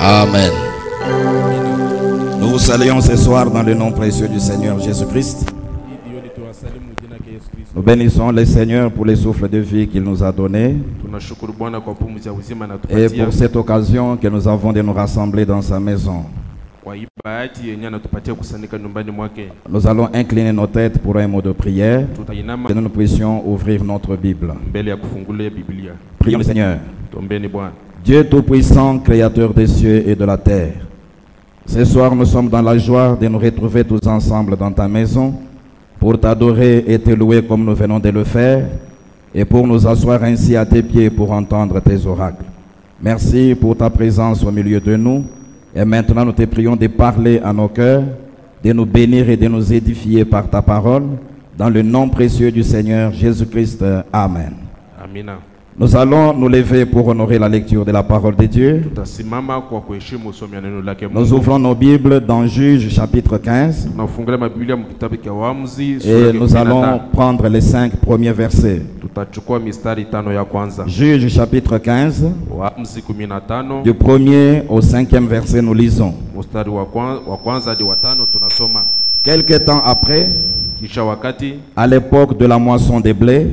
Amen. Nous vous saluons ce soir dans le nom précieux du Seigneur Jésus-Christ. Nous bénissons le Seigneur pour les souffles de vie qu'il nous a donnés et pour cette occasion que nous avons de nous rassembler dans sa maison. Nous allons incliner nos têtes pour un mot de prière que nous puissions ouvrir notre Bible. Prions le Seigneur. Dieu Tout-Puissant, Créateur des cieux et de la terre, ce soir nous sommes dans la joie de nous retrouver tous ensemble dans ta maison pour t'adorer et te louer comme nous venons de le faire et pour nous asseoir ainsi à tes pieds pour entendre tes oracles. Merci pour ta présence au milieu de nous et maintenant nous te prions de parler à nos cœurs, de nous bénir et de nous édifier par ta parole dans le nom précieux du Seigneur Jésus-Christ. Amen. Amen. Nous allons nous lever pour honorer la lecture de la parole de Dieu. Nous ouvrons nos Bibles dans Juges chapitre 15 et nous allons prendre les 5 premiers versets. Juges chapitre 15, du 1er au 5e verset nous lisons. Quelque temps après, à l'époque de la moisson des blés,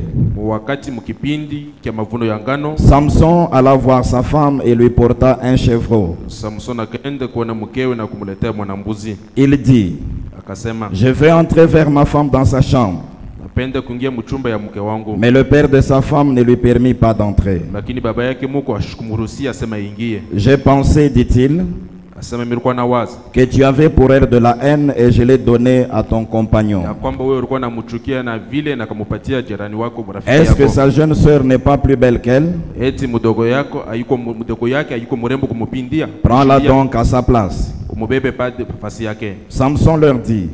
Samson alla voir sa femme et lui porta un chevreau. Il dit, je vais entrer vers ma femme dans sa chambre. Mais le père de sa femme ne lui permit pas d'entrer. J'ai pensé, dit-il, que tu avais pour elle de la haine et je l'ai donnée à ton compagnon. Est-ce que sa jeune sœur n'est pas plus belle qu'elle? Prends-la donc à sa place. Samson leur dit,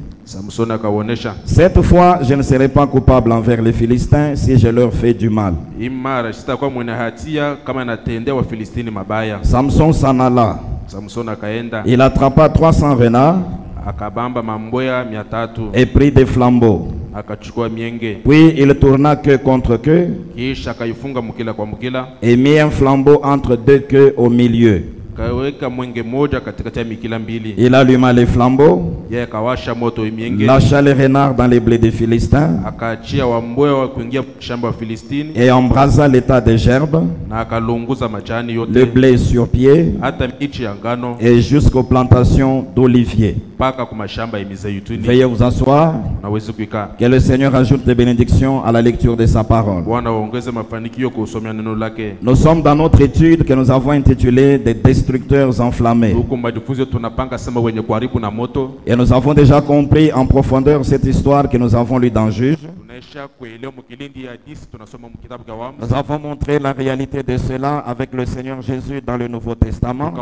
cette fois je ne serai pas coupable envers les Philistins si je leur fais du mal. Samson s'en alla. Il attrapa 300 renards et prit des flambeaux. Puis il tourna queue contre queue et mit un flambeau entre deux queues au milieu. Il alluma les flambeaux, lâcha les renards dans les blés des Philistins et embrasa les tas de gerbes, le blé sur pied et jusqu'aux plantations d'oliviers. Veuillez vous asseoir. Que le Seigneur ajoute des bénédictions à la lecture de sa parole. Nous sommes dans notre étude que nous avons intitulée des destructeurs enflammés. Et nous avons déjà compris en profondeur cette histoire que nous avons lue dans Juges. Nous avons montré la réalité de cela avec le Seigneur Jésus dans le Nouveau Testament.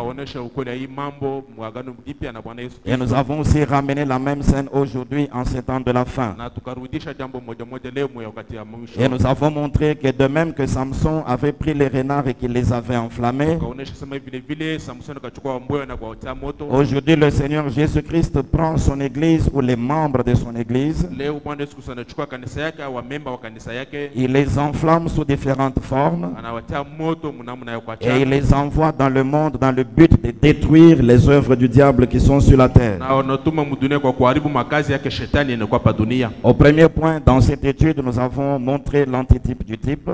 Et nous avons aussi ramené la même scène aujourd'hui en ces temps de la fin. Et nous avons montré que de même que Samson avait pris les renards et qu'il les avait enflammés, aujourd'hui le Seigneur Jésus-Christ prend son église ou les membres de son église. Il les enflamme sous différentes formes et il les envoie dans le monde dans le but de détruire les œuvres du diable qui sont sur la terre. Au premier point dans cette étude, nous avons montré l'antitype du type.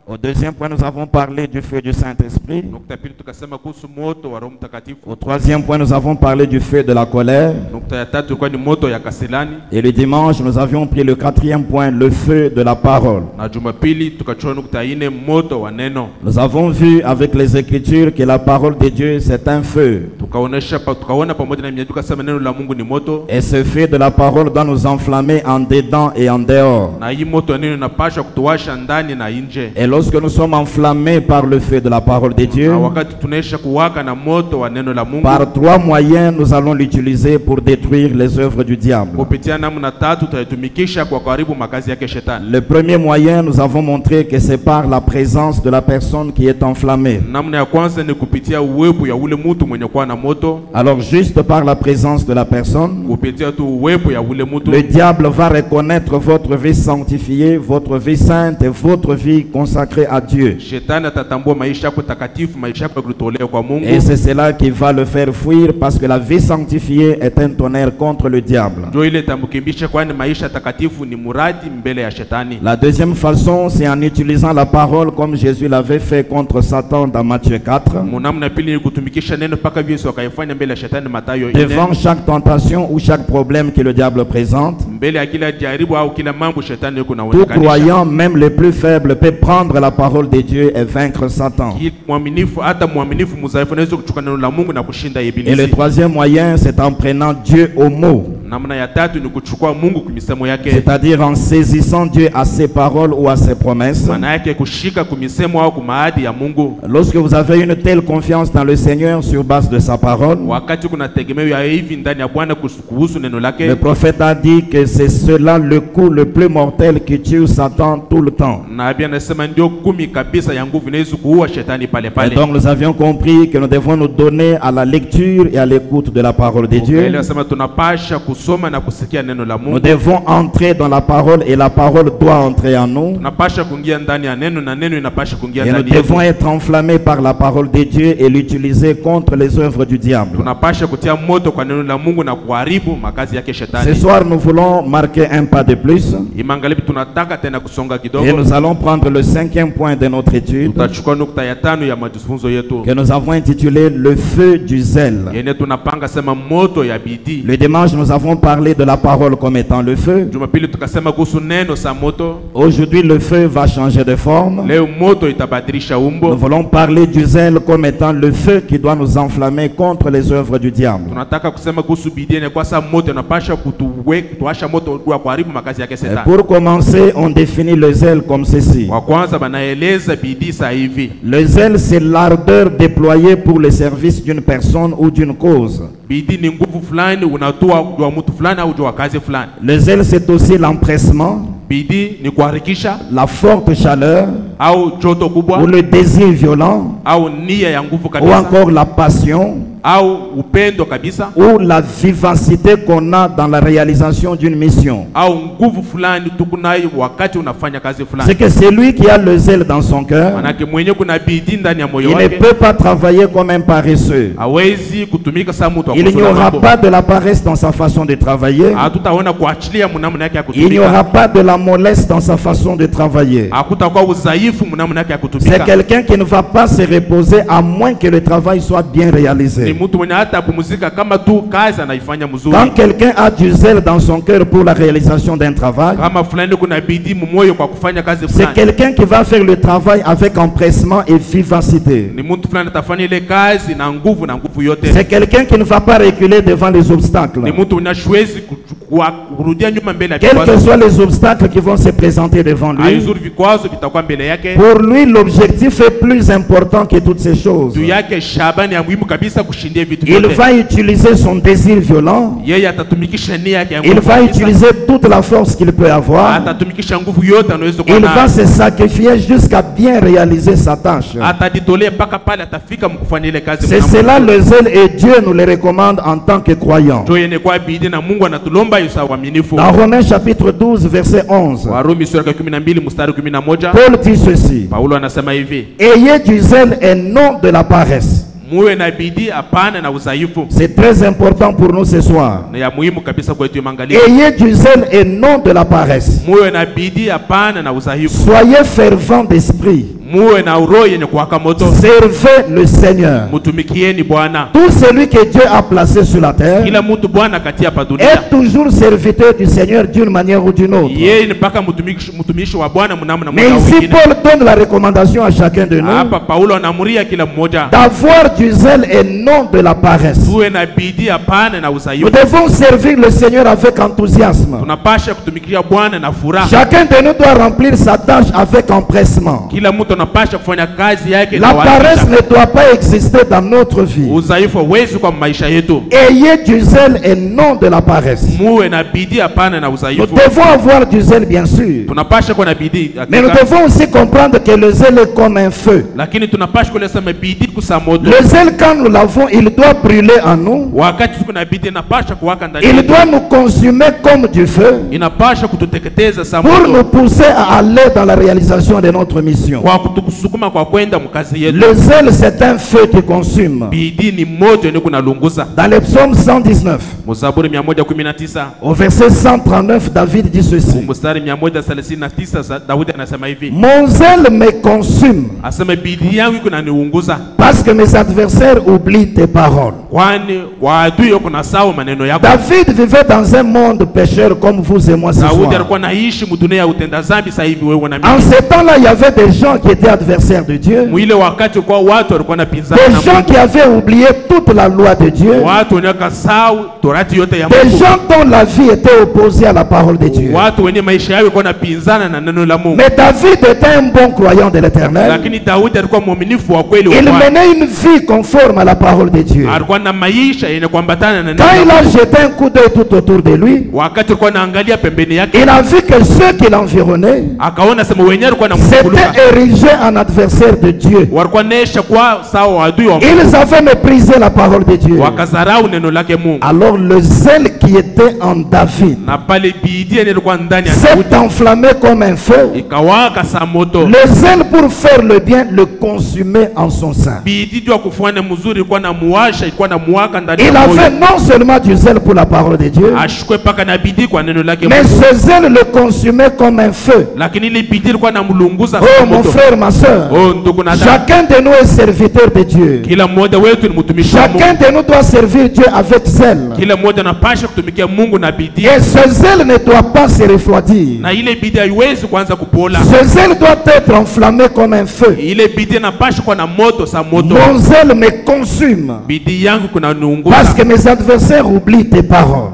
Au deuxième point, nous avons parlé du feu du Saint-Esprit. Au troisième point, nous avons parlé du feu de la colère. Et le dimanche, nous avions pris le quatrième point, le feu de la parole. Nous avons vu avec les Écritures que la parole de Dieu, c'est un feu. Et ce feu de la parole doit nous enflammer en dedans et en dehors. Et lorsque nous sommes enflammés par le feu de la parole de Dieu, par 3 moyens nous allons l'utiliser pour détruire les œuvres du diable. diable. Le premier moyen, nous avons montré que c'est par la présence de la personne qui est enflammée. Alors juste par la présence de la personne, le diable va reconnaître votre vie sanctifiée, votre vie sainte et votre vie consacrée à Dieu. Et c'est cela qui va le faire fuir, parce que la vie sanctifiée est un tonnerre contre le diable. La deuxième façon, c'est en utilisant la parole comme Jésus l'avait fait contre Satan dans Matthieu 4. Devant chaque tentation ou chaque problème que le diable présente, tout croyant, même le plus faible, peut prendre la parole de Dieu et vaincre Satan. Et le troisième moyen, c'est en prenant Dieu au mot. C'est-à-dire en saisissant Dieu à ses paroles ou à ses promesses. Lorsque vous avez une telle confiance dans le Seigneur sur base de sa parole, le prophète a dit que c'est cela le coup le plus mortel qui tue Satan tout le temps. Et donc nous avions compris que nous devons nous donner à la lecture et à l'écoute de la parole de Dieu. Nous devons entrer dans la parole et la parole doit entrer en nous. Et nous devons être enflammés par la parole de Dieu et l'utiliser contre les œuvres du diable. Ce soir, nous voulons marquer un pas de plus. Et nous allons prendre le cinquième point de notre étude, que nous avons intitulé le feu du zèle. Le dimanche, nous avons parlé de la parole comme étant le feu. Aujourd'hui, le feu va changer de forme. Nous voulons parler du zèle comme étant le feu qui doit nous enflammer contre les œuvres du diable. Et pour commencer, on définit le zèle comme ceci. Le zèle, c'est l'ardeur déployée pour le service d'une personne ou d'une cause. Le zèle, c'est aussi l'empressement, la forte chaleur, ou le désir violent, ou encore la passion, ou la vivacité qu'on a dans la réalisation d'une mission. C'est que celui qui a le zèle dans son cœur, il ne peut pas travailler comme un paresseux. Il n'y aura pas de la paresse dans sa façon de travailler. Il n'y aura pas de la mollesse dans sa façon de travailler. C'est quelqu'un qui ne va pas se reposer à moins que le travail soit bien réalisé. Quand quelqu'un a du zèle dans son cœur pour la réalisation d'un travail, c'est quelqu'un qui va faire le travail avec empressement et vivacité. C'est quelqu'un qui ne va pas reculer devant les obstacles. Quels que soient les obstacles qui vont se présenter devant lui, pour lui l'objectif est plus important que toutes ces choses. Il va utiliser son désir violent. Il va utiliser toute la force qu'il peut avoir. Il va se sacrifier jusqu'à bien réaliser sa tâche. C'est cela le zèle, et Dieu nous le recommande en tant que croyants. Dans Romains chapitre 12 verset 11, Paul dit ceci: ayez du zèle et non de la paresse. C'est très important pour nous ce soir. Ayez du zèle et non de la paresse. Soyez fervents d'esprit. Servez le Seigneur. Tout celui que Dieu a placé sur la terre est toujours serviteur du Seigneur d'une manière ou d'une autre. Mais ici Paul donne la recommandation à chacun de nous d'avoir du zèle et non de la paresse. Nous devons servir le Seigneur avec enthousiasme. Chacun de nous doit remplir sa tâche avec empressement. La paresse ne doit pas exister dans notre vie. Ayez du zèle et non de la paresse. Nous devons avoir du zèle, bien sûr. Mais nous devons aussi comprendre que le zèle est comme un feu. Le zèle, quand nous l'avons, il doit brûler en nous. Il doit nous consumer comme du feu pour nous pousser à aller dans la réalisation de notre mission. Le zèle, c'est un feu qui consume. Dans le psaume 119, au verset 139, David dit ceci: mon zèle me consume parce que mes adversaires oublient tes paroles. David vivait dans un monde pécheur comme vous et moi ce soir. En ce temps-là, il y avait des gens qui étaient adversaires de Dieu, des gens qui avaient oublié toute la loi de Dieu, des gens dont la vie était opposée à la parole de Dieu. Mais David était un bon croyant de l'Éternel. Il menait une vie conforme à la parole de Dieu. Quand il a jeté un coup d'œil tout autour de lui, il a vu que ceux qui l'environnaient s'étaient érigés en adversaires de Dieu. Ils avaient méprisé la parole de Dieu. Alors le zèle qui était en David s'est enflammé comme un feu. Le zèle pour faire le bien le consumait en son sein. Il avait non seulement du zèle pour la parole de Dieu, mais ce zèle le consumait comme un feu. Oh mon frère, ma soeur, chacun de nous est serviteur de Dieu. Chacun de nous doit servir Dieu avec zèle. Et ce zèle ne doit pas se refroidir. Ce zèle doit être enflammé comme un feu. Mon zèle me consume parce que mes adversaires oublient tes paroles.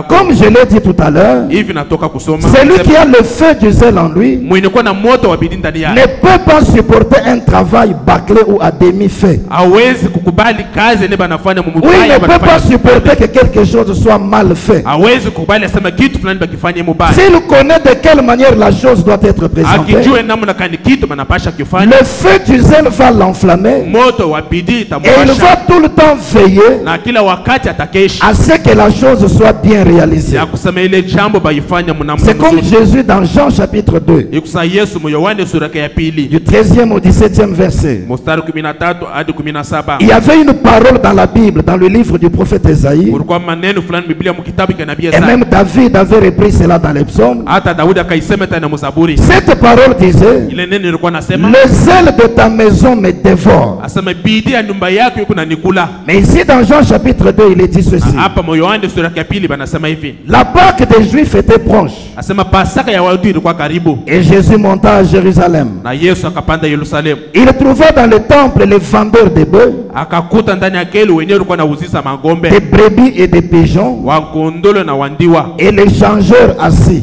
Comme je l'ai dit tout à l'heure, celui qui a le feu du zèle en lui ne peut pas supporter un travail bâclé ou à demi fait. Oui, il ne peut pas supporter que quelque chose soit mal fait. S'il connaît de quelle manière la chose doit être présentée, le feu du zèle va l'enflammer et il va tout le temps veiller à ce que la chose soit bien réalisée. C'est comme Jésus dans Jean chapitre 2, du 13e au 17e verset. Il y avait une parole dans la Bible, dans le livre du prophète Esaïe, et même David avait repris cela dans les psaumes. Cette parole disait: le zèle de ta maison me dévore. Mais ici dans Jean chapitre 2, il est dit ceci: la Pâque des Juifs était proche et Jésus monta à Jérusalem. Il trouva dans le temple les vendeurs de bœufs, des brebis et des pigeons, et les changeurs assis,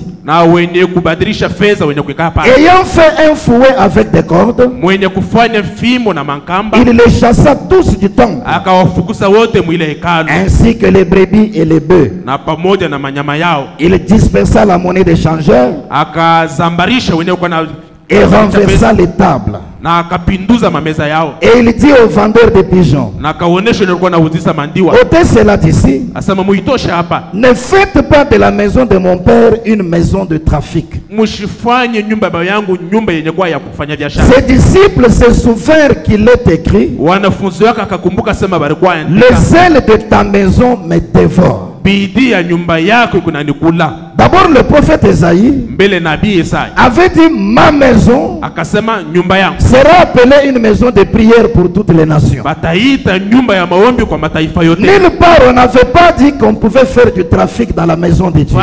ayant fait un fouet avec des cordes. Il les chassa tous du temple, ainsi que les brebis et les bœufs. Il dispersa la monnaie des changeurs et renversa les tables. Et il dit aux vendeurs de pigeons: ôtez cela d'ici. Ne faites pas de la maison de mon père une maison de trafic. Ses disciples se souvinrent qu'il est écrit: le zèle de ta maison me dévore. D'abord, le prophète Esaïe avait dit: ma maison sera appelée une maison de prière pour toutes les nations. Nulle part on n'avait pas dit qu'on pouvait faire du trafic dans la maison de Dieu.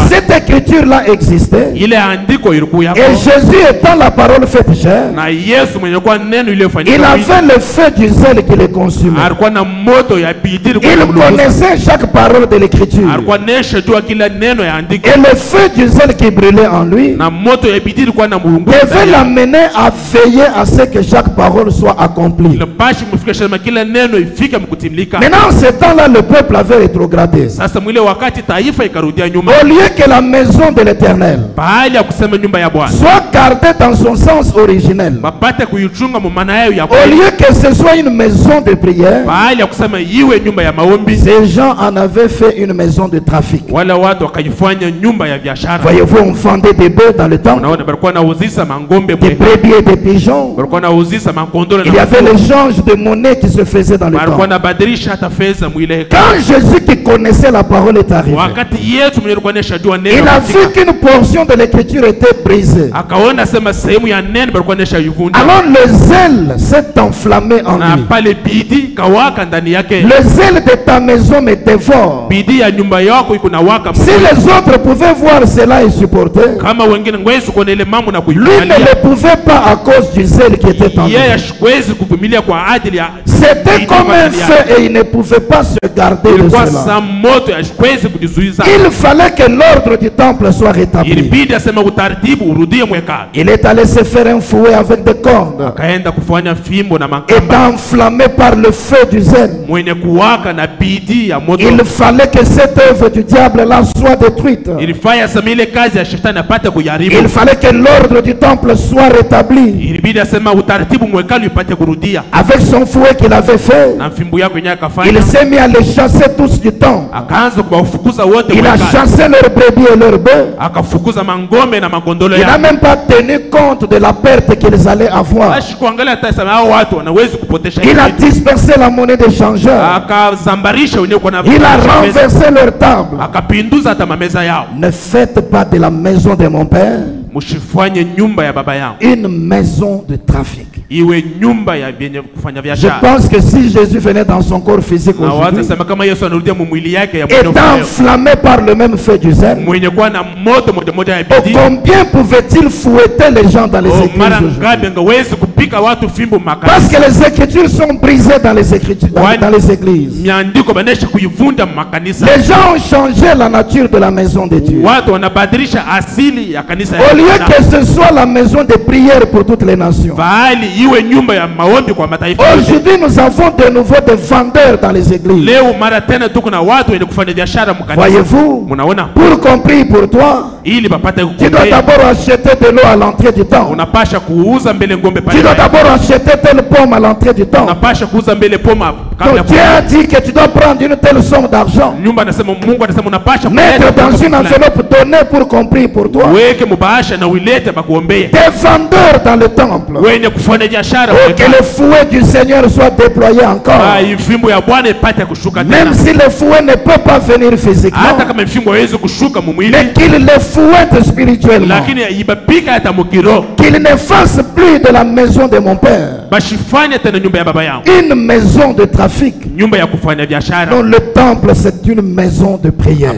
Cette écriture-là existait, et Jésus étant la parole faite chair, il avait le feu du zèle qui les consumait. Il connaissait chaque parole de l'écriture. l'écriture. Et le feu du zèle qui brûlait en lui devait l'amener à veiller à ce que chaque parole soit accomplie. Maintenant, en ce temps-là, le peuple avait rétrogradé. Au lieu que la maison de l'Éternel soit gardée dans son sens originel, au lieu que ce soit une maison de prière, ces gens en avaient fait une maison de trafic. Voyez-vous, on vendait des bœufs dans le temple, des brebis et des pigeons. Il y avait l'échange de monnaie qui se faisait dans le temple. Quand Jésus qui connaissait la parole est arrivé, il a vu qu'une portion de l'écriture était brisée. Alors le zèle s'est enflammé en lui. Le zèle de ta maison me dévore. Si les autres pouvaient voir cela et supporter, lui ne le pouvait pas à cause du zèle qui était en lui. C'était comme un feu et il ne pouvait pas se garder de cela. Il fallait que l'ordre du temple soit rétabli. Il est allé se faire un fouet avec des cordes, et enflammé par le feu du zèle. Il fallait que cette œuvre du diable là soit détruite. Il fallait que l'ordre du temple soit rétabli. Avec son fouet qu'il avait fait, il s'est mis à les chasser tous du temple. Il a chassé leurs brebis et leurs bœufs. Il n'a même pas tenu compte de la perte qu'ils allaient avoir. Il a dispersé la monnaie des changeurs. Il a renversé leur table. Ne faites pas de la maison de mon père une maison de trafic. Je pense que si Jésus venait dans son corps physique aujourd'hui, étant enflammé par le même feu du zèle, combien pouvait-il fouetter les gens dans les églises aujourd'hui? Parce que les écritures sont brisées dans les écritures, dans les églises. Les gens ont changé la nature de la maison de Dieu. Au lieu que ce soit la maison de prière pour toutes les nations, aujourd'hui nous avons de nouveau des vendeurs dans les églises. Voyez-vous, pour compris pour toi, tu dois d'abord acheter de l'eau à l'entrée du temple. Tu dois d'abord acheter telle pomme à l'entrée du temple. Donc Dieu a dit que tu dois prendre une telle somme d'argent, mettre dans une enveloppe donnée pour compris pour toi. Des vendeurs dans le temple, pour que le fouet du Seigneur soit déployé encore. Même si le fouet ne peut pas venir physiquement, mais qu'il le fouette spirituellement, qu'il ne fasse plus de la maison de mon père une maison de trafic. Non, le temple c'est une maison de prière. Et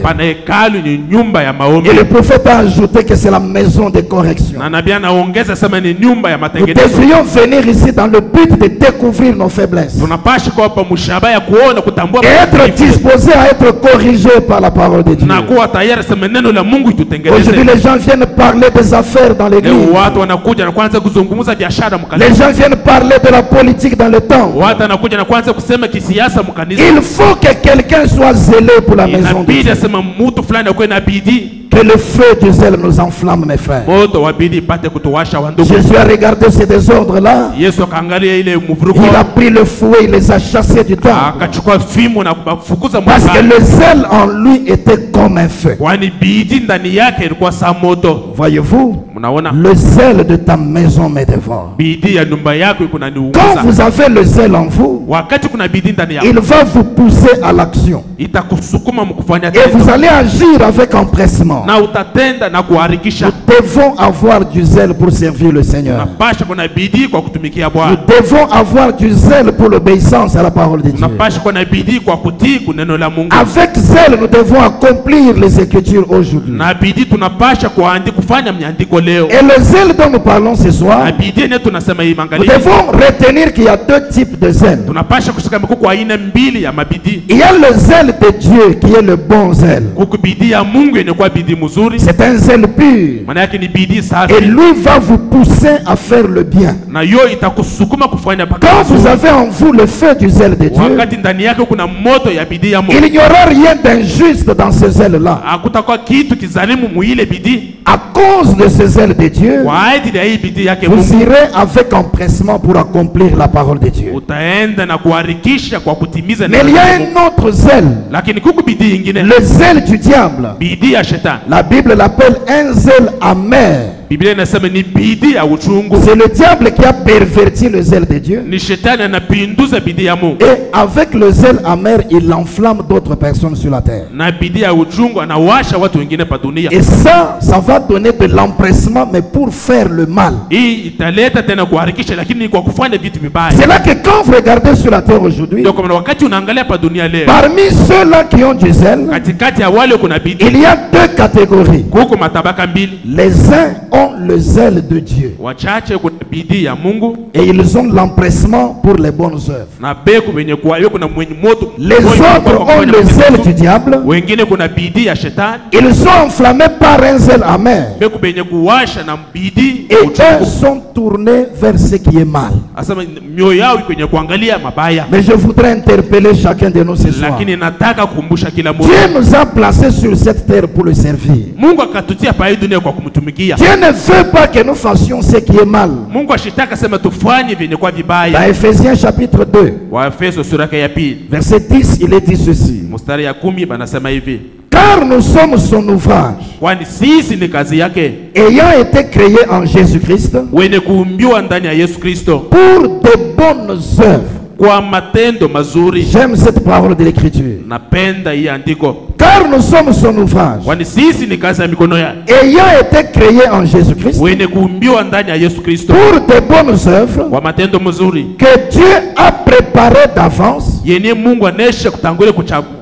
le prophète a ajouté que c'est la maison de correction. Nous devrions venir ici dans le but de découvrir nos faiblesses et être disposés à être corrigés par la parole de Dieu. Aujourd'hui les gens viennent parler des affaires dans l'église. Les gens viennent parler de la politique dans le temps. Il faut que quelqu'un soit zélé pour la maison de Dieu. Que le feu du zèle nous enflamme, mes frères. Jésus a regardé ces désordres-là. Il a pris le fouet, il les a chassés du temple. Parce que le zèle en lui était comme un feu. Voyez-vous, le zèle de ta maison me dévore. Quand vous avez le zèle en vous, il va vous pousser à l'action. Et vous allez agir avec empressement. efforts. Na utatenda na kuharakisha. Nous devons avoir du zèle pour servir le Seigneur. Unapasha kuna bidii kwa kutumikia Bwana. Nous devons avoir du zèle pour l'obéissance à la parole de Dieu. Unapasha kuna bidii kwa kutii kuneno la Mungu. Avec zèle, nous devons accomplir les Écritures aujourd'hui. Na bidii tunapasha kuandika kufanya miandiko leo. Et le zèle dont nous parlons ce soir, Na bidii ne tunasema hii mangali. nous devons retenir qu'il y a deux types de zèle. Tunapasha kushika mkuku kwa aina mbili ya mabidii. Il y a le zèle de Dieu qui est le bon zèle. Kuku bidii ya Mungu inakuwa bidii mzuri. C'est un zèle pur. Maana yake ni bidii safi. Et lui va vous pousser à faire le bien. Na yo itakusukuma kufanya paka. Quand vous avez en vous le feu du zèle de Dieu, wakati ndani yake kuna moto ya bidii ya Mungu, il n'y aura rien d'injuste dans ce zèle-là. Hakutakuwa kitu kizalimu muile bidii. À cause de ce zèle de Dieu, Kwa ajili ya hii bidii yake vous Mungu, irez avec empressement pour accomplir la parole de Dieu. utaenda na kuharikisha kwa kutimiza Mais il y a un autre zèle, lakini kuku bidii nyingine, le zèle du diable. bidii ya shetani. La Bible l'appelle un zèle amer. Biblia inasema ni bidii ya uchungu. C'est le diable qui a perverti le zèle de Dieu. Ni shetani anapinduza bidii ya Mungu. Et avec le zèle amer, il enflamme d'autres personnes sur la terre. Na bidii ya uchungu anawasha watu wengine pa dunia. Et ça va donner de l'empressement, mais pour faire le mal. Hii italeta tena kuharikisha, lakini ni kwa kufanya vitu vibaya. C'est là que quand vous regardez sur la terre aujourd'hui, Ndio kwa wakati unaangalia pa dunia leo, parmi ceux-là qui ont du zèle, katikati ya wale kuna bidii, il y a deux catégories. kuko matabaka mbili. Les uns ont le zèle de Dieu Wachache kuna bidii ya Mungu et ils ont l'empressement pour les bonnes œuvres. na beku wenye kwa hiyo kuna mwenye moto. Les autres ont le zèle du diable. Wengine kuna bidii ya shetani. Ils sont enflammés par un zèle amer. Beku benye kuwasha na bidii Et eux sont tournés vers ce qui est mal. asema mioyo yao kwenye kuangalia mabaya. Mais je voudrais interpeller chacun de nous ce soir. Lakini nataka kukumbusha kila mmoja, Dieu nous a placés sur cette terre pour le servir. Mungu akatutia pa hii dunia kwa kumtumikia. Dieu ne veut pas que nous fassions ce qui est mal. Mungu ashitaka sema tufanye vyenye kwa Dans vibaya. Ephésiens chapitre 2, Waefeso sura ya pili verset 10, il est dit ceci. mstari ya 10 banasema hivi: Car nous sommes son ouvrage, kwani sisi ni kazi yake, ayant été créés en Jésus-Christ wenye kuumbiwa ndani ya Yesu Kristo pour de bonnes œuvres. kwa matendo mazuri. J'aime cette parole de l'Écriture. Napenda hii andiko, Car nous sommes son ouvrage, kwani sisi ni kazi ya mikono yake, ayant été créés en Jésus-Christ wenye kuumbiwa ndani ya Yesu Kristo pour de bonnes œuvres kwa matendo mazuri que Dieu a préparées d'avance yenye Mungu anesha kutangulia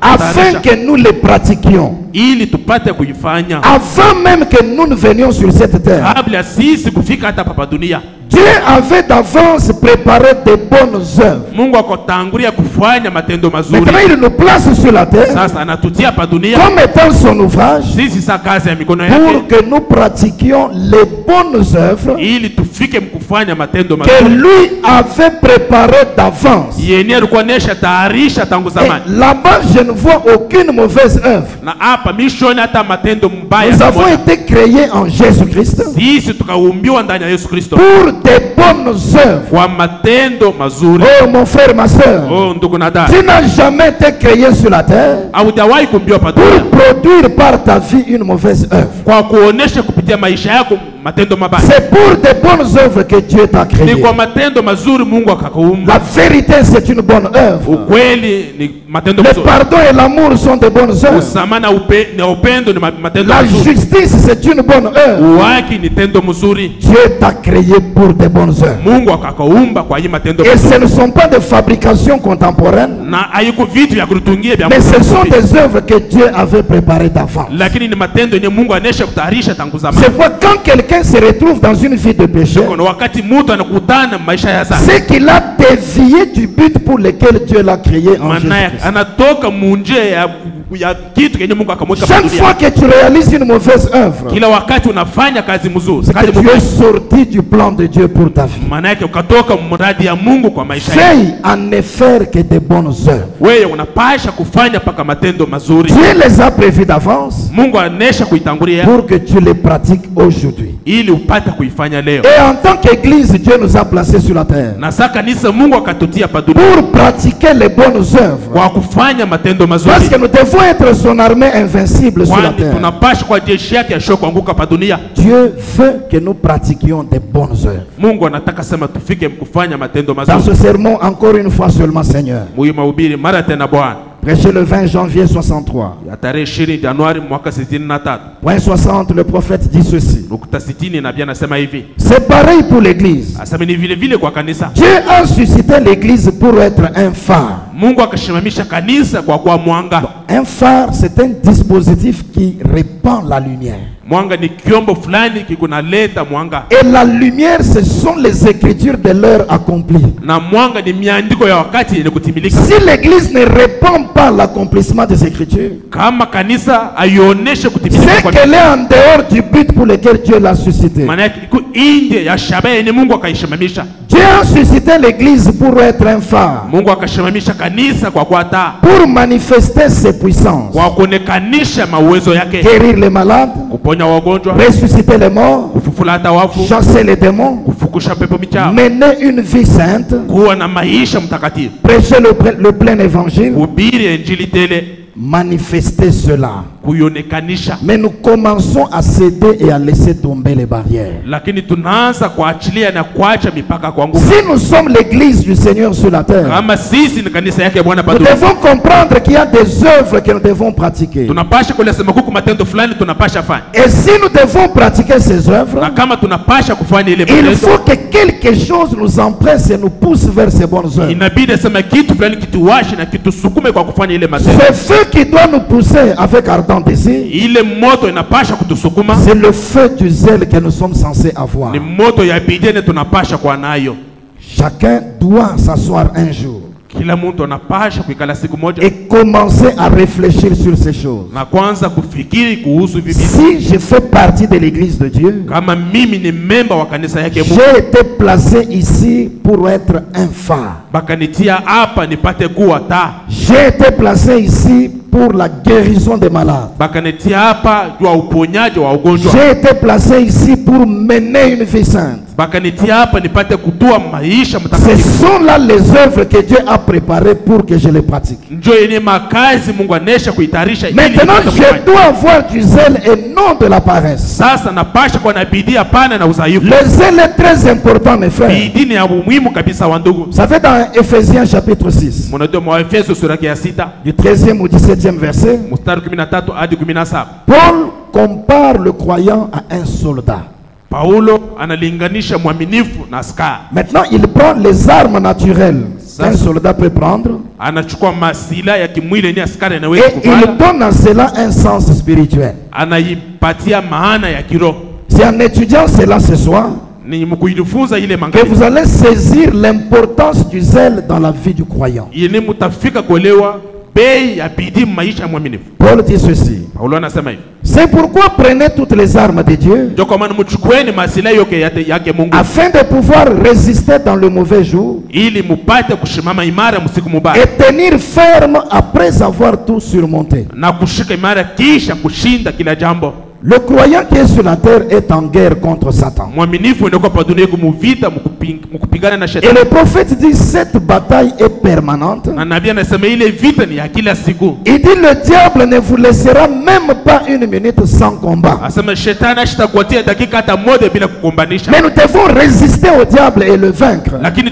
afin que nous les pratiquions. ili tupate kuifanya Avant même que nous ne venions sur cette terre, kabla ya sisi kufika hata papa dunia. Dieu avait d'avance préparé de bonnes œuvres. Mungu akotangulia kufanya matendo mazuri. Maintenant, il nous place sur la terre Sasa anatutia pa dunia comme étant son ouvrage sisi sa kazi ya mikono pour yake que nous pratiquions les bonnes œuvres ili tufike mkufanya matendo que mazuri lui avait préparées d'avance. yenye alikuwa nesha tayarisha tangu Et zamani. là-bas, je ne vois aucune mauvaise œuvre. Na hapa mishoni hata matendo mbaya Nous avons pamoja. été créés en Jésus-Christ Sisi tukaumbiwa ndani ya Yesu Kristo pour des bonnes œuvres. kwa matendo mazuri. Oh mon frère, ma soeur, Oh ndugu na dada, tu n'as jamais été créé sur la terre haujawahi kuumbiwa pa dunia pour produire par ta vie une mauvaise œuvre. kwa kuonesha kupitia maisha yako matendo mabaya. C'est pour des bonnes œuvres que Dieu t'a créé. Ni kwa matendo mazuri Mungu akakuumba. La vérité, c'est une bonne œuvre. Ukweli ni matendo Le mazuri. pardon et l'amour sont de bonnes œuvres. Usama na upendo ni matendo La mazuri. justice, c'est une bonne œuvre. Uwaki ni tendo mzuri. Dieu t'a créé pour des bonnes œuvres. Mungu akakuumba kwa hii matendo Et ce mazuri. ne sont pas des fabrications contemporaines, Na haiko vitu vya kurutungia vya mais ce Mungu. sont des œuvres que Dieu avait préparées d'avance. Lakini ni matendo yenye Mungu anesha kutayarisha tangu zamani. C'est pourquoi quand quelqu'un se retrouve dans une vie de péché, Kuna wakati mtu anakutana maisha ya dhambi, c'est qu'il a dévié du but pour lequel Dieu l'a créé en maana Jésus-Christ. anatoka munje ya kitu kenye Mungu akamweka Chaque dunia. fois que tu réalises une mauvaise œuvre, Kila wakati unafanya kazi mzuri, c'est que kazi tu mbaya, es sorti du plan de Dieu pour ta vie. maana yake ukatoka mradi ya Mungu kwa maisha yako. Veille à ne faire que de bonnes œuvres. Wewe unapasha kufanya paka matendo mazuri. Dieu les a prévues d'avance Mungu anesha kuitangulia pour que tu les pratiques aujourd'hui. ili upate kuifanya leo. Et en tant qu'Église, Dieu nous a placés sur la terre Na sasa kanisa Mungu akatutia pa dunia pour pratiquer les bonnes œuvres. kwa kufanya matendo Parce mazuri. que nous devons être son armée invincible sur la Kwani terre. tunapasha kwa jeshi yake asho kuanguka pa dunia. Dieu veut que nous pratiquions des bonnes œuvres. Mungu anataka sema tufike kufanya matendo Dans mazuri. ce sermon, encore une fois seulement, Seigneur, Muhimu mahubiri mara tena Bwana. Prêché le 20 janvier 63. Point 60, le prophète dit ceci. C'est pareil pour l'église. Dieu a suscité l'église pour être un phare. Un phare, c'est un dispositif qui répand la lumière. Et la lumière, ce sont les écritures de l'heure accomplies. Si l'église ne répand pas l'accomplissement des écritures, c'est qu'elle est en dehors du but pour lequel Dieu l'a suscité. Dieu a suscité l'église pour être un phare, pour manifester ses puissances, guérir les malades, ressusciter les morts, chasser les démons, mener une vie sainte, prêcher le plein évangile, manifester cela. Mais nous commençons à céder et à laisser tomber les barrières. Si nous sommes l'église du Seigneur sur la terre, nous devons comprendre qu'il y a des œuvres que nous devons pratiquer. Et si nous devons pratiquer ces œuvres, il faut que quelque chose nous empresse et nous pousse vers ces bonnes œuvres. Ce feu qui doit nous pousser avec ardent désir, c'est le feu du zèle que nous sommes censés avoir. Chacun doit s'asseoir un jour et commencer à réfléchir sur ces choses. Si je fais partie de l'église de Dieu, j'ai été placé ici pour être un phare. J'ai été placé ici pour la guérison des malades. J'ai été placé ici pour mener une vie sainte. Ce sont là les œuvres que Dieu a préparées pour que je les pratique. Maintenant, je dois avoir du zèle et non de la paresse. Le zèle est très important, mes frères. Ça fait dans Ephésiens chapitre 6, du 13e au 17e verset, Paul compare le croyant à un soldat. Maintenant, il prend les armes naturelles qu'un soldat peut prendre et il donne à cela un sens spirituel. C'est en étudiant cela ce soir que vous allez saisir l'importance du zèle dans la vie du croyant. Paul dit ceci. C'est pourquoi prenez toutes les armes de Dieu afin de pouvoir résister dans le mauvais jour et tenir ferme après avoir tout surmonté. Le croyant qui est sur la terre est en guerre contre Satan. Et le prophète dit cette bataille est permanente. Il dit le diable ne vous laissera même pas une minute sans combat. Mais nous devons résister au diable et le vaincre. Dieu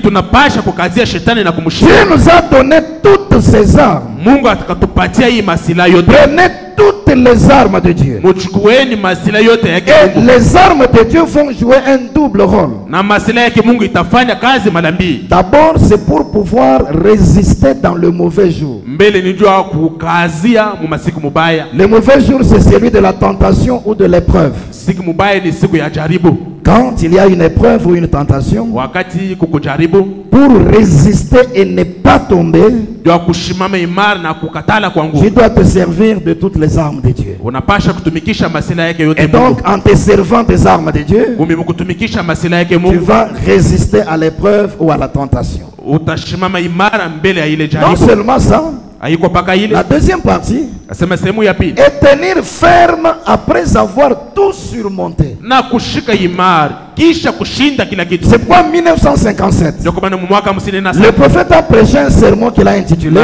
nous a donné toutes ces armes. Prenez toutes les armes de Dieu. Et les armes de Dieu vont jouer un double rôle. D'abord, c'est pour pouvoir résister dans le mauvais jour. Le mauvais jour, c'est celui de la tentation ou de l'épreuve. Quand il y a une épreuve ou une tentation, pour résister et ne pas tomber, tu dois te servir de toutes les armes de Dieu. Et donc, en te servant des armes de Dieu, tu vas résister à l'épreuve ou à la tentation. Non seulement ça, la deuxième partie, Et tenir ferme après avoir tout surmonté. C'est pourquoi en 1957, le prophète a prêché un sermon qu'il a intitulé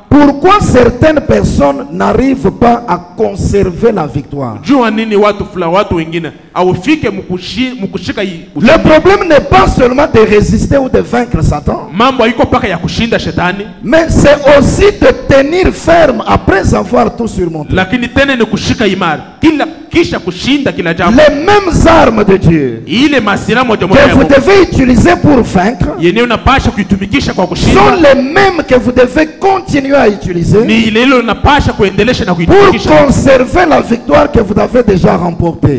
Pourquoi certaines personnes n'arrivent pas à conserver la victoire. Le problème n'est pas seulement de résister ou de vaincre Satan, mais c'est aussi de tenir ferme après avoir tout surmonté. Les mêmes armes de Dieu que vous devez utiliser pour vaincre sont les mêmes que vous devez continuer à utiliser pour conserver la victoire que vous avez déjà remportée.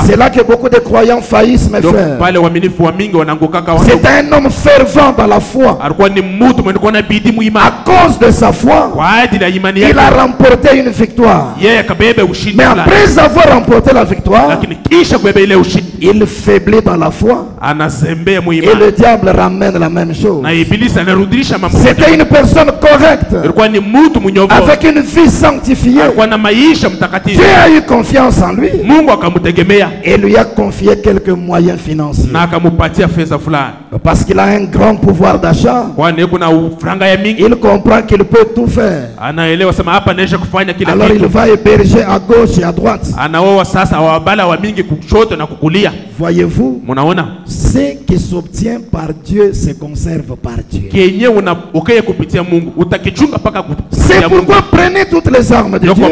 C'est là que beaucoup de croyants faillissent, mes frères. C'est un homme fervent dans la foi. À cause de sa foi, il a remporté une victoire. Mais après avoir remporté la victoire, il faiblit dans la foi. Et le diable ramène la même chose. C'était une personne correcte, avec une vie sanctifiée. Dieu a eu confiance en lui et lui a confié quelques moyens financiers. Parce qu'il a un grand pouvoir d'achat, il comprend qu'il peut tout faire. Alors il va héberger à gauche et à droite. Voyez-vous, ce qui s'obtient par Dieu se conserve par Dieu. C'est pourquoi prenez toutes les armes de Dieu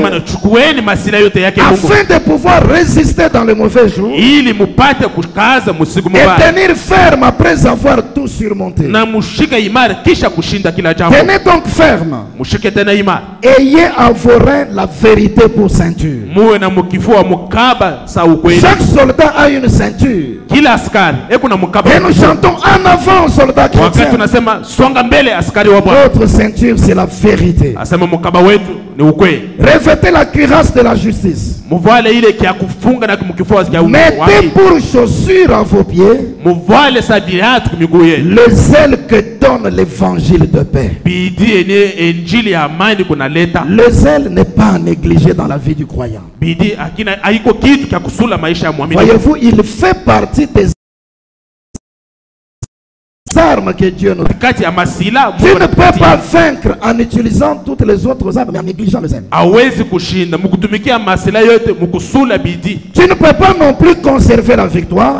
afin de pouvoir résister dans le mauvais jour et tenir ferme après avoir tout surmonté. Tenez donc ferme. Ayez à vos reins la vérité pour ceinture. Chaque soldat a une ceinture. Et nous chantons en avant, soldat chrétien. Notre ceinture, c'est la vérité. Revêtez la cuirasse de la justice. Mettez pour chaussure à vos pieds le zèle que donne l'évangile de paix. Le zèle n'est pas à négliger dans la vie du croyant. Voyez-vous, il fait partie des armes que Dieu nous donne. Tu ne peux pas vaincre en utilisant toutes les autres armes mais en négligeant le zèle. Tu ne peux pas non plus conserver la victoire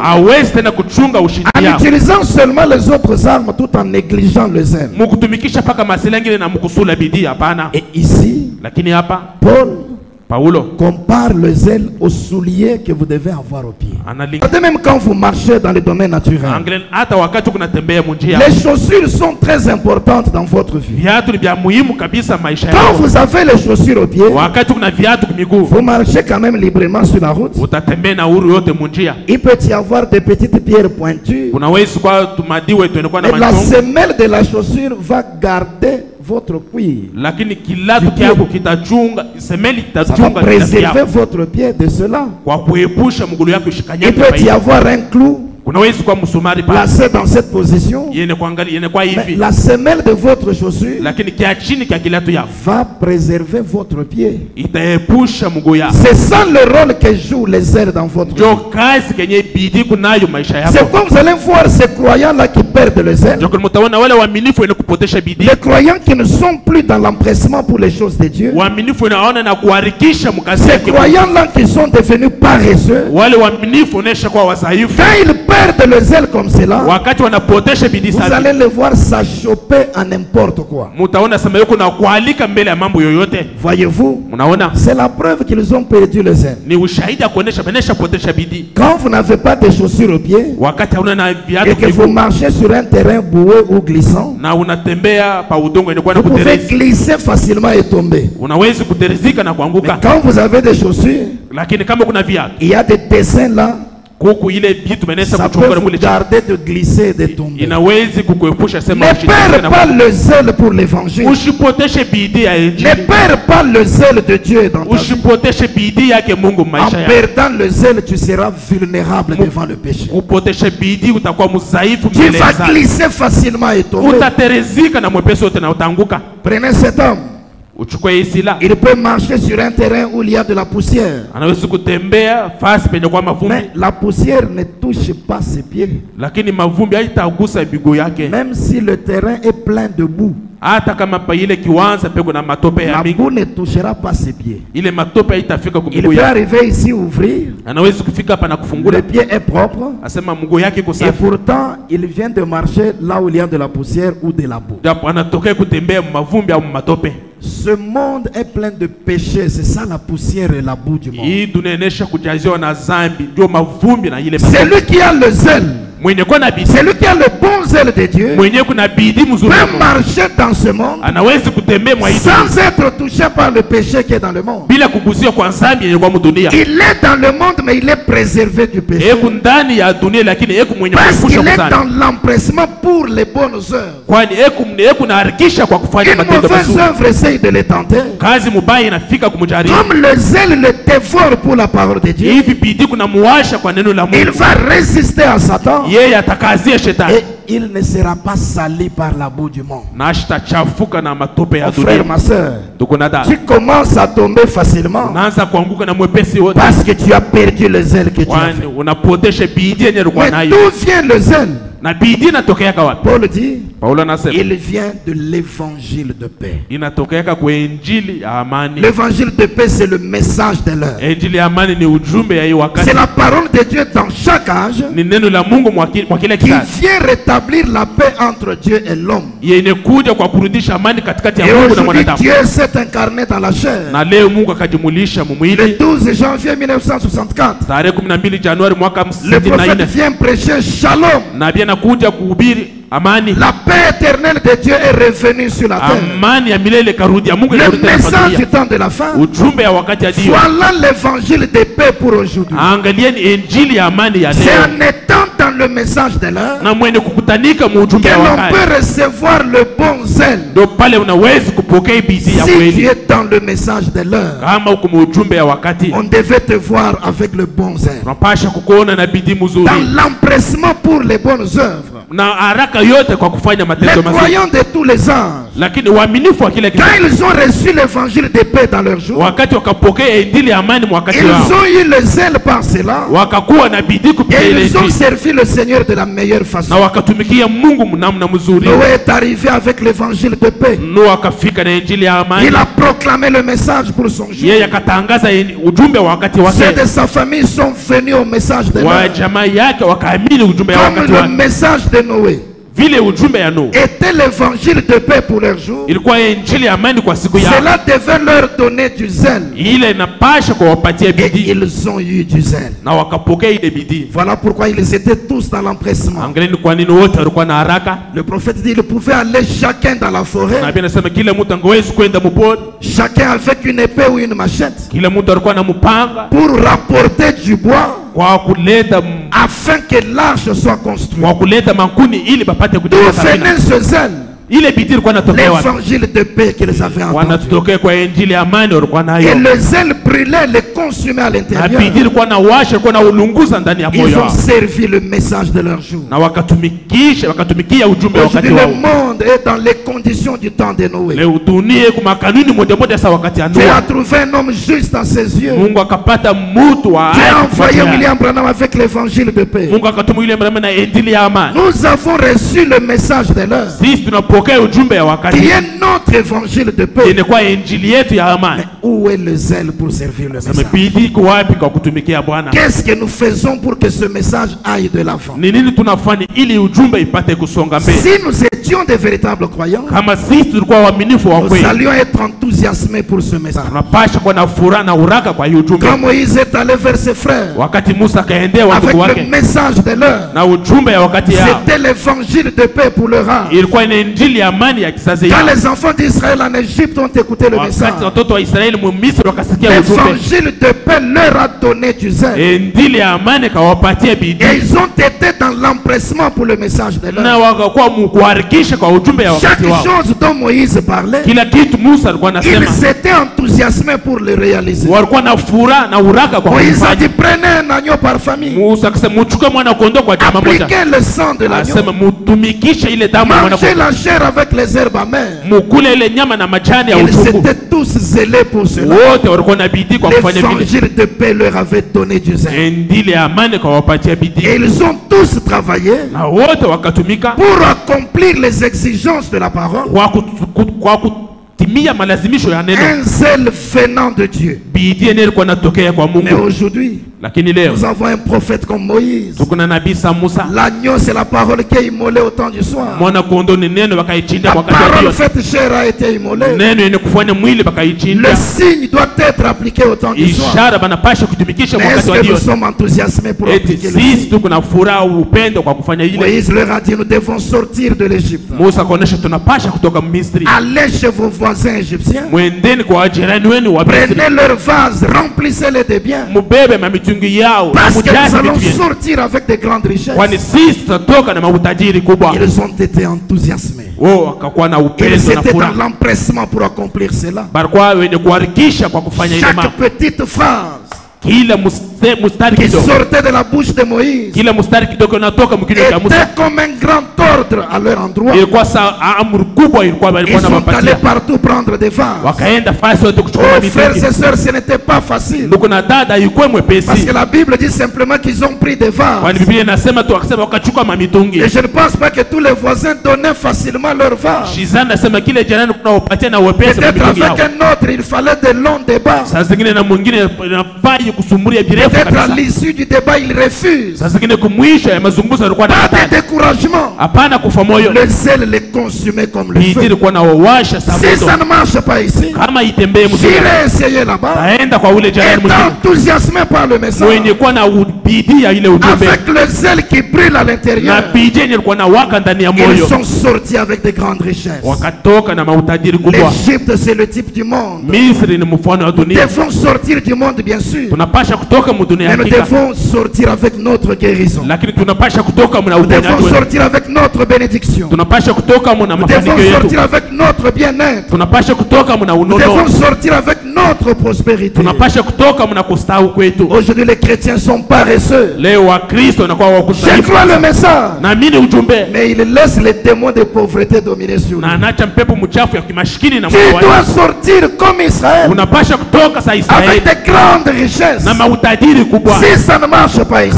en utilisant seulement les autres armes tout en négligeant le zèle. Et ici, Paul compare le zèle aux souliers que vous devez avoir aux pieds. Même quand vous marchez dans le domaine naturel, les chaussures sont très importantes dans votre vie. Quand vous avez les chaussures aux pieds, vous marchez quand même librement sur la route. Il peut y avoir des petites pierres pointues, mais la semelle de la chaussure va garder votre cuir. Ça va préserver votre pied de cela. Il peut y avoir un clou placé dans cette position, mais la semelle de votre chaussure va préserver votre pied. C'est ça le rôle que jouent les ailes dans votre vie. C'est comme vous allez voir ces croyants-là qui perdent les ailes. Les croyants qui ne sont plus dans l'empressement pour les choses de Dieu. Ces croyants-là qui sont devenus paresseux. Quand ils perdent le zèle comme cela, vous allez les voir s'achoper à n'importe quoi. Voyez-vous, c'est la preuve qu'ils ont perdu le zèle. Quand vous n'avez pas de chaussures aux pieds et que vous marchez sur un terrain boueux ou glissant, vous pouvez glisser facilement et tomber. Mais quand vous avez des chaussures, il y a des dessins là Ça peut vous garder de glisser et de tomber. Ne perds pas le zèle pour l'évangile. Ne perds pas le zèle de Dieu dans ta vie. En perdant le zèle, tu seras vulnérable devant le péché. Tu vas glisser facilement et tomber. Prenez cet homme. Il peut marcher sur un terrain où il y a de la poussière. Mais la poussière ne touche pas ses pieds. Même si le terrain est plein de boue, la boue ne touchera pas ses pieds. Il peut arriver ici ouvrir. Le pied est propre. Et pourtant, il vient de marcher là où il y a de la poussière ou de la boue. Ce monde est plein de péchés. C'est ça la poussière et la boue du monde. C'est lui qui a le zèle. C'est lui qui a le bon zèle de Dieu. Peut marcher dans ce monde sans être touché par le péché qui est dans le monde. Il est dans le monde, mais il est préservé du péché. Parce qu'il est dans l'empressement pour les bonnes œuvres. Une mauvaise œuvre essaye de les tenter. Comme le zèle le dévore pour la parole de Dieu, il va résister à Satan. Et il ne sera pas sali par la boue du monde. Mon frère, ma soeur, tu commences à tomber facilement parce que tu as perdu le zèle que tu as fait. Mais d'où vient le zèle? Paul dit, il vient de l'évangile de paix. L'évangile de paix, c'est le message de l'heure. C'est la parole de Dieu dans chaque âge qui vient rétablir la paix entre Dieu et l'homme. Et aujourd'hui, Dieu s'est incarné dans la chair. Le 12 janvier 1964, le prophète vient prêcher Shalom. La paix éternelle de Dieu est revenue sur la terre. Le message du temps de la fin. Voilà l'évangile de paix pour aujourd'hui. C'est en étant dans le message de l'heure que l'on peut recevoir le bon zèle. Si tu es dans le message de l'heure, on devait te voir avec le bon zèle. Dans l'empressement pour les bonnes œuvres. Les croyants de tous les âges, quand ils ont reçu l'évangile de paix dans leur jour, ils ont eu le zèle par cela et ils ont servi le Seigneur de la meilleure façon. Noé est arrivé avec l'évangile de paix. Il a proclamé le message pour son jour. Ceux de sa famille sont venus au message de l'heure. Comme le message de Noé était l'évangile de paix pour leur jour, cela devait leur donner du zèle. Et ils ont eu du zèle. Voilà pourquoi ils étaient tous dans l'empressement. Le prophète dit qu'il pouvait aller chacun dans la forêt, chacun avec une épée ou une machette, pour rapporter du bois afin que l'arche soit construite. D'où venait ce zèle? L'évangile de paix qu'ils avaient entendu. Et le zèle brûlait, les consumait à l'intérieur. Ils ont servi le message de leur jour. Aujourd'hui, le monde est dans les conditions du temps de Noé. Dieu a trouvé un homme juste à ses yeux. Dieu a envoyé William Branham avec l'évangile de paix. Nous avons reçu le message de l'heure, qui est notre évangile de paix. Mais où est le zèle pour servir le message? Qu'est-ce que nous faisons pour que ce message aille de l'avant? Si nous étions des véritables croyants, nous allions être enthousiasmés pour ce message. Quand Moïse est allé vers ses frères avec le message de l'heure, c'était l'évangile de paix pour leur âme. Quand les enfants d'Israël en Égypte ont écouté le message, l'évangile de paix leur a donné du zèle. Et ils ont été dans l'empressement pour le message de l'heure. Chaque chose dont Moïse parlait, ils étaient enthousiasmés pour le réaliser. Moïse a dit, prenez un agneau par famille, appliquez le sang de l'agneau, mangez la chair avec les herbes amères. Ils étaient tous zélés pour cela. L'évangile de paix leur avait donné du zèle. Et ils ont tous travaillé pour accomplir les exigences de la parole. Un zèle venant de Dieu. Mais aujourd'hui, nous avons un prophète comme Moïse. L'agneau, c'est la parole qui est immolée au temps du soir. La parole faite chair a été immolée. Le signe doit être appliqué au temps du soir. Mais est-ce que nous sommes enthousiasmés pour appliquer le signe? Moïse leur a dit, nous devons sortir de l'Égypte. Allez chez vos voisins égyptiens. Prenez leurs vases, remplissez-les de biens. Parce que nous allons sortir avec de grandes richesses. Ils ont été enthousiasmés. Ils étaient dans l'empressement pour accomplir cela. Chaque petite phrase qui sortait de la bouche de Moïse était comme un grand ordre à leur endroit. Ils sont allés partout prendre des vases. Oh, frères et sœurs, ce n'était pas facile. Parce que la Bible dit simplement qu'ils ont pris des vases. Et je ne pense pas que tous les voisins donnaient facilement leurs vases. Peut-être avec un autre, il fallait de longs débats. Peut-être à l'issue du débat, il refuse. Pas de découragement. Le zèle les consumait comme le feu. Si ça ne marche pas ici, j'irai essayer là-bas. Étant enthousiasmé par le message, avec le zèle qui brûle à l'intérieur, ils sont sortis avec de grandes richesses. L'Égypte, c'est le type du monde. Nous devons sortir du monde, bien sûr. Mais nous devons sortir avec notre guérison. Nous devons sortir avec notre bénédiction. Nous devons sortir avec notre bien-être. Nous devons sortir avec notre prospérité. Aujourd'hui, les chrétiens sont paresseux. Je crois le message, mais ils laissent les démons de pauvreté dominer sur nous. Tu dois sortir comme Israël, avec de grandes richesses. Si ça ne marche pas ici,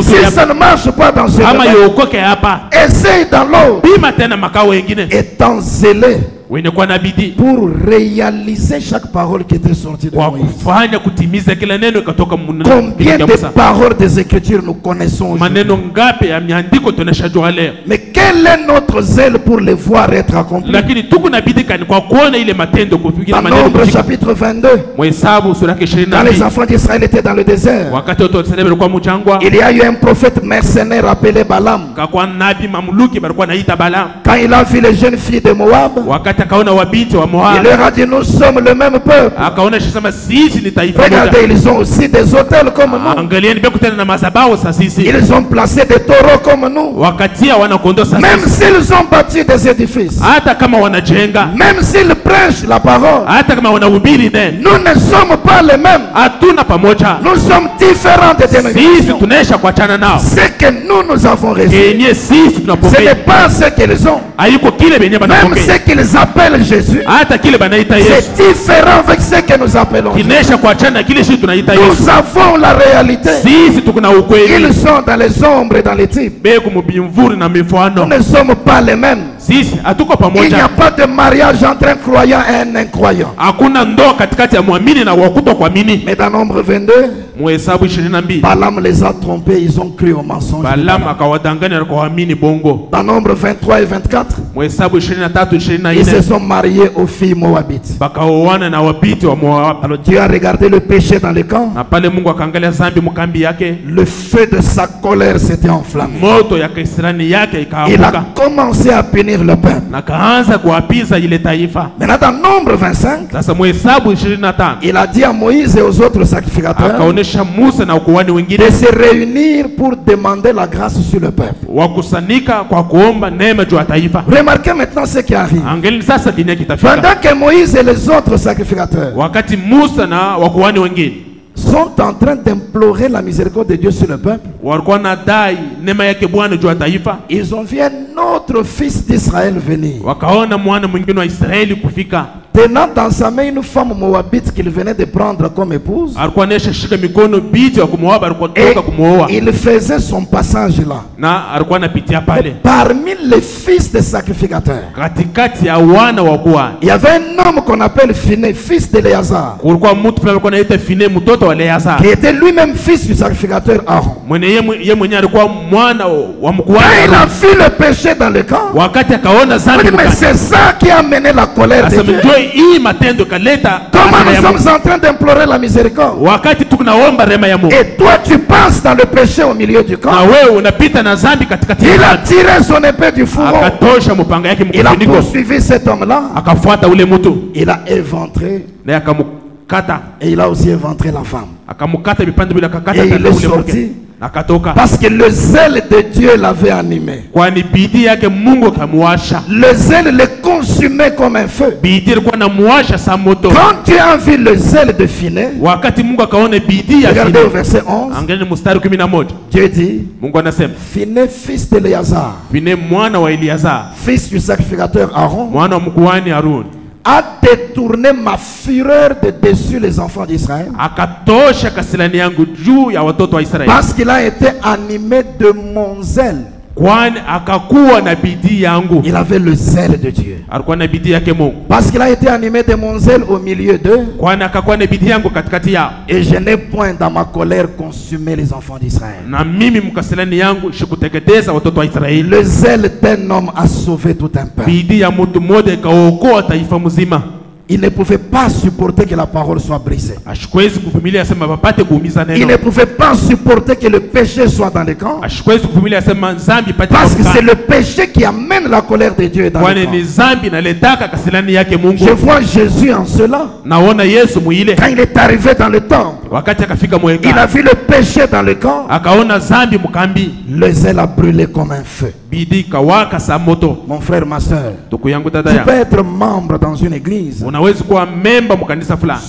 si ça ne marche pas dans ce domaine, essaye dans l'autre, étant zélé pour réaliser chaque parole qui était sortie de Moïse. Combien de paroles des Écritures nous connaissons aujourd'hui? Mais quel est notre zèle pour les voir être accomplis? Dans Nombre chapitre 22, quand les enfants d'Israël étaient dans le désert, il y a eu un prophète mercenaire appelé Balaam. Quand il a vu les jeunes filles de Moab, il leur a dit, nous sommes le même peuple. Regardez, ils ont aussi des hôtels comme nous. Ils ont placé des taureaux comme nous. Même s'ils ont bâti des édifices, même s'ils prêchent la parole, nous ne sommes pas les mêmes. Nous sommes différents des dénominations. Ce que nous avons reçu, ce n'est pas ce qu'ils ont. Même ce qu'ils appellent Jésus, c'est différent avec ce que nous appelons Jésus. Nous avons la réalité. Ils sont dans les ombres et dans les types. Nous ne sommes pas les mêmes. Il n'y a pas de mariage entre un croyant et un incroyant. Mais dans Nombre 22, Balaam les a trompés, ils ont cru au mensonge. Dans Nombre 23 et 24, ils se sont mariés aux filles moabites. Alors Dieu a regardé le péché dans le camp. Le feu de sa colère s'était enflammé. Il a commencé à punir le peuple. Maintenant dans Nombre 25, il a dit à Moïse et aux autres sacrificateurs de se réunir pour demander la grâce sur le peuple. Remarquez maintenant ce qui arrive. Pendant que Moïse et les autres sacrificateurs sont en train d'implorer la miséricorde de Dieu sur le peuple, ils ont vu un autre fils d'Israël venir, tenant dans sa main une femme moabite qu'il venait de prendre comme épouse, et il faisait son passage là. Et parmi les fils des sacrificateurs, il y avait un homme qu'on appelle Phiné, fils d'Éléazar, qui était lui-même fils du sacrificateur Aaron. Quand il a vu le péché dans le camp, il dit, mais c'est ça qui a mené la colère de Dieu. Comment nous sommes en train d'implorer la miséricorde, et toi tu passes dans le péché au milieu du camp. Il a tiré son épée du fourreau, il a poursuivi cet homme-là, il a éventré, et il a aussi éventré la femme, et il est sorti parce que le zèle de Dieu l'avait animé. Le zèle le consumait comme un feu. Quand Dieu a vu le zèle de Phiné, regardez au verset 11, Dieu dit, Phiné, fils d'Éléazar, fils du sacrificateur Aaron, a détourné ma fureur de dessus les enfants d'Israël, parce qu'il a été animé de mon zèle. Il avait le zèle de Dieu, parce qu'il a été animé de mon zèle au milieu d'eux, et je n'ai point dans ma colère consumé les enfants d'Israël. Le zèle d'un homme a sauvé tout un peuple. Il ne pouvait pas supporter que la parole soit brisée. Il ne pouvait pas supporter que le péché soit dans le camp, parce que c'est le péché qui amène la colère de Dieu dans le camp. Je vois Jésus en cela. Quand il est arrivé dans le temple, il a vu le péché dans le camp. Le zèle a brûlé comme un feu. Mon frère, ma soeur, tu peux être membre dans une église,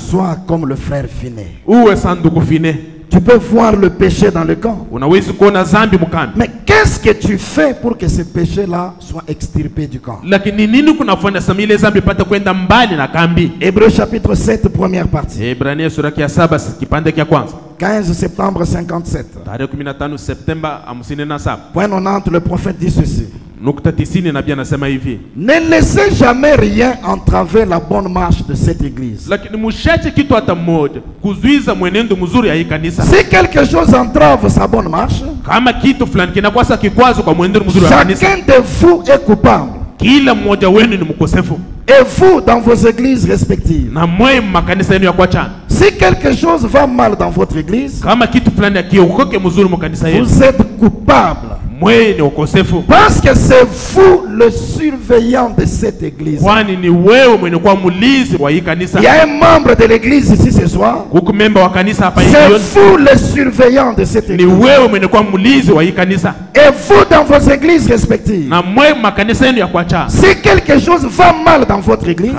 soit comme le frère Phiné. Tu peux voir le péché dans le camp, mais qu'est-ce que tu fais pour que ce péché-là soit extirpé du camp? Hébreux chapitre 7, première partie. 15 septembre 57. Point 90, le prophète dit ceci: ne laissez jamais rien entraver la bonne marche de cette église. Si quelque chose entrave sa bonne marche, chacun de vous est coupable. Et vous dans vos églises respectives. Si quelque chose va mal dans votre église, vous êtes coupable. Parce que c'est vous le surveillant de cette église. Il y a un membre de l'église ici ce soir. C'est vous le surveillant de cette église. Et vous dans vos églises respectives. Si quelque chose va mal dans votre église,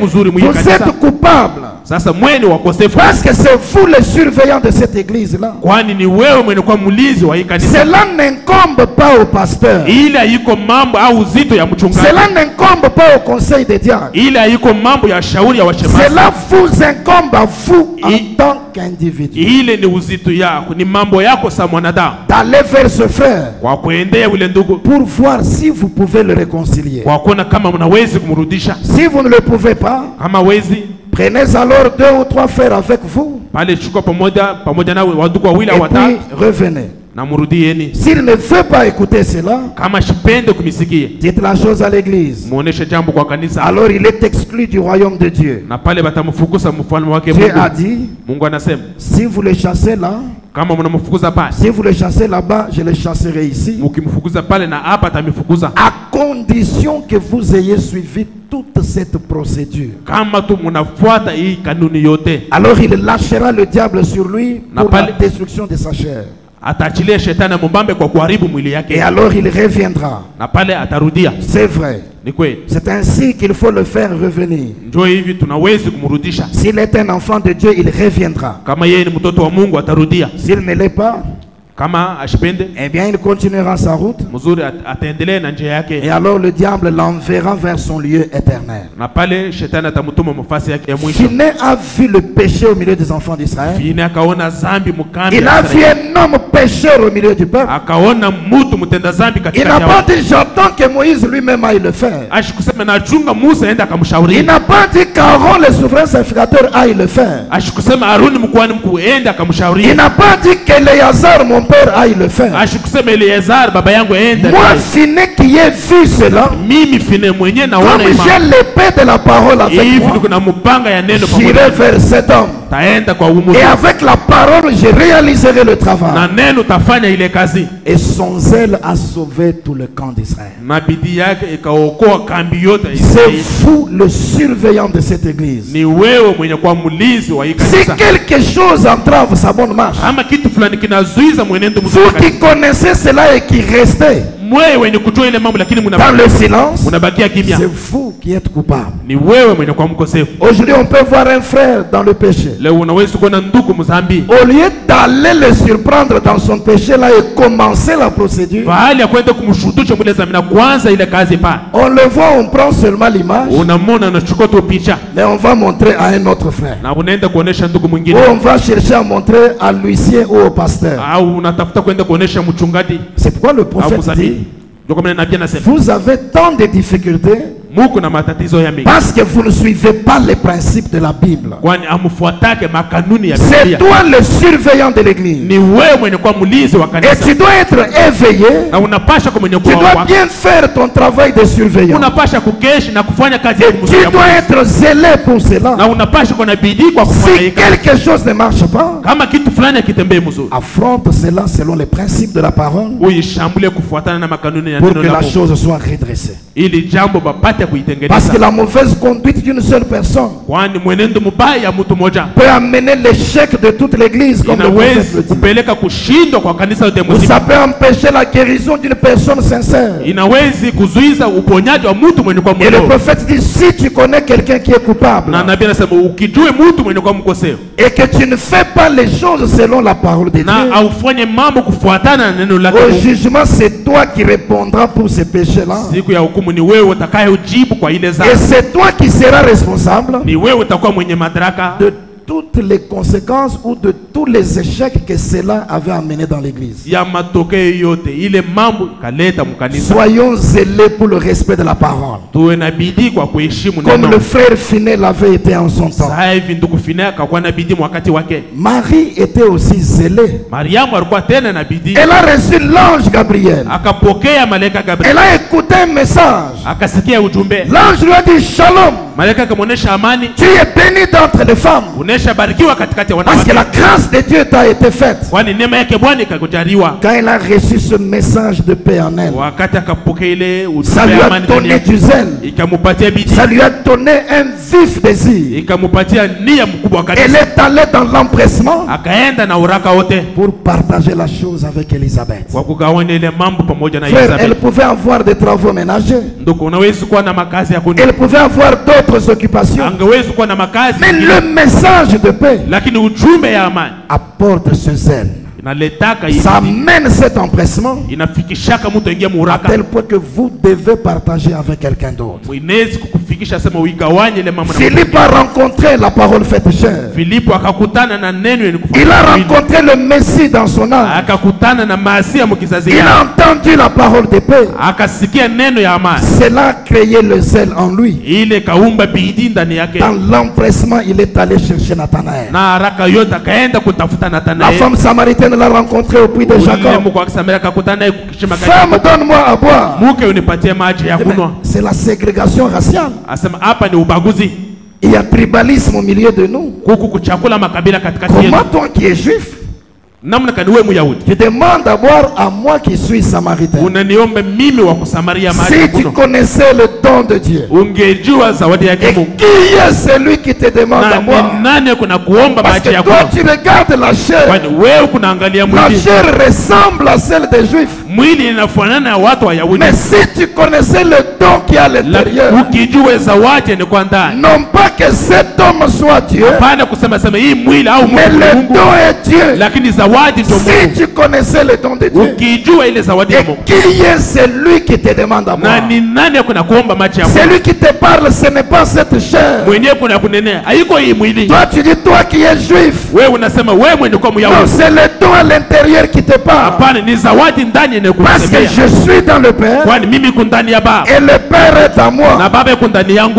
vous êtes coupable. Parce que c'est vous le surveillant de cette église là. Cela n'incombe pas au pasteur. Cela n'incombe pas au conseil des diacres. Cela vous incombe à vous en tant qu'individu. D'aller vers ce frère pour voir si vous pouvez le réconcilier. Si vous ne le pouvez pas, Prenez alors 2 ou 3 frères avec vous. Et puis revenez. S'il ne veut pas écouter cela, dites la chose à l'église. Alors il est exclu du royaume de Dieu. Dieu a dit, si vous le chassez là, si vous le chassez là-bas, je le chasserai ici. À condition que vous ayez suivi toute cette procédure. Alors il lâchera le diable sur lui pour la destruction de sa chair. Et alors il reviendra. C'est vrai. C'est ainsi qu'il faut le faire revenir. S'il est un enfant de Dieu, il reviendra. S'il ne l'est pas, eh bien il continuera sa route. Et alors le diable l'enverra vers son lieu éternel. Finé a vu le péché au milieu des enfants d'Israël. Il a vu un homme pécheur au milieu du peuple. Il n'a pas dit j'attends que Moïse lui-même aille le faire. Il n'a pas dit qu'Aaron le souverain sacrificateur aille le faire. Il n'a pas dit que Éléazar mon père aille le faire. Moi, Finé qui ai vu cela, comme j'ai l'épée de la parole avec moi, j'irai vers cet homme. Et avec la parole, je réaliserai le travail. Et son zèle a sauvé tout le camp d'Israël. C'est vous le surveillant de cette église. Si quelque chose entrave sa bonne marche, vous qui connaissez cela et qui restez dans le silence, c'est vous qui êtes coupable. Aujourd'hui on peut voir un frère dans le péché. Au lieu d'aller le surprendre dans son péché là et commencer la procédure, on le voit, on prend seulement l'image, mais on va montrer à un autre frère, ou on va chercher à montrer à l'huissier ou au pasteur. C'est pourquoi le prophète dit, vous avez tant de difficultés parce que vous ne suivez pas les principes de la Bible. C'est toi le surveillant de l'église. Et tu dois être éveillé. Tu dois bien faire ton travail de surveillant. Et tu dois être zélé pour cela. Si quelque chose ne marche pas, affronte cela selon les principes de la parole pour que la chose soit redressée. Parce que la mauvaise conduite d'une seule personne peut amener l'échec de toute l'église, comme le prophète le dit. Ça peut empêcher la guérison d'une personne sincère. Et le prophète dit, si tu connais quelqu'un qui est coupable et que tu ne fais pas les choses selon la parole de Dieu, au jugement c'est toi qui répondras pour ces péchés-là. Et c'est toi qui seras responsable de toutes les conséquences ou de tous les échecs que cela avait amené dans l'église. Soyons zélés pour le respect de la parole, comme le frère Finé l'avait été en son temps. Marie était aussi zélée. Elle a reçu l'ange Gabriel. Elle a écouté un message. L'ange lui a dit shalom. Tu es béni d'entre les femmes, parce que la grâce de Dieu t'a été faite. Quand elle a reçu ce message de paix en elle, ça lui a donné du zèle, ça lui a donné un vif désir. Elle est allée dans l'empressement pour partager la chose avec Élisabeth. Frère, elle pouvait avoir des travaux ménagers, elle pouvait avoir d'autres occupations, mais le message de paix apporte ce zèle. Ça amène cet empressement à tel point que vous devez partager avec quelqu'un d'autre. Philippe a rencontré la parole faite chair. Il a rencontré le Messie dans son âme. Il a entendu la parole de paix. Cela a créé le zèle en lui. Dans l'empressement, il est allé chercher Nathanaël. La femme samaritaine l'a rencontré au puits de Jacob. Femme, donne-moi à boire. C'est la ségrégation raciale. Il y a tribalisme au milieu de nous. Comment toi qui es juif, tu demandes à boire à moi qui suis samaritain? Si tu connaissais le don de Dieu, et qui est celui qui te demande à boire? Parce que toi tu regardes la chair. La chair ressemble à celle des juifs. Mais si tu connaissais le don qui est à l'intérieur, non pas que cet homme soit Dieu, mais le don est Dieu. Si tu connaissais le don de Dieu, et qui est celui qui te demande à boire? Celui qui te parle, ce n'est pas cette chair. Toi tu dis, toi qui es juif, non, c'est le don à l'intérieur qui te parle. Parce que je suis dans le Père et le Père est à moi.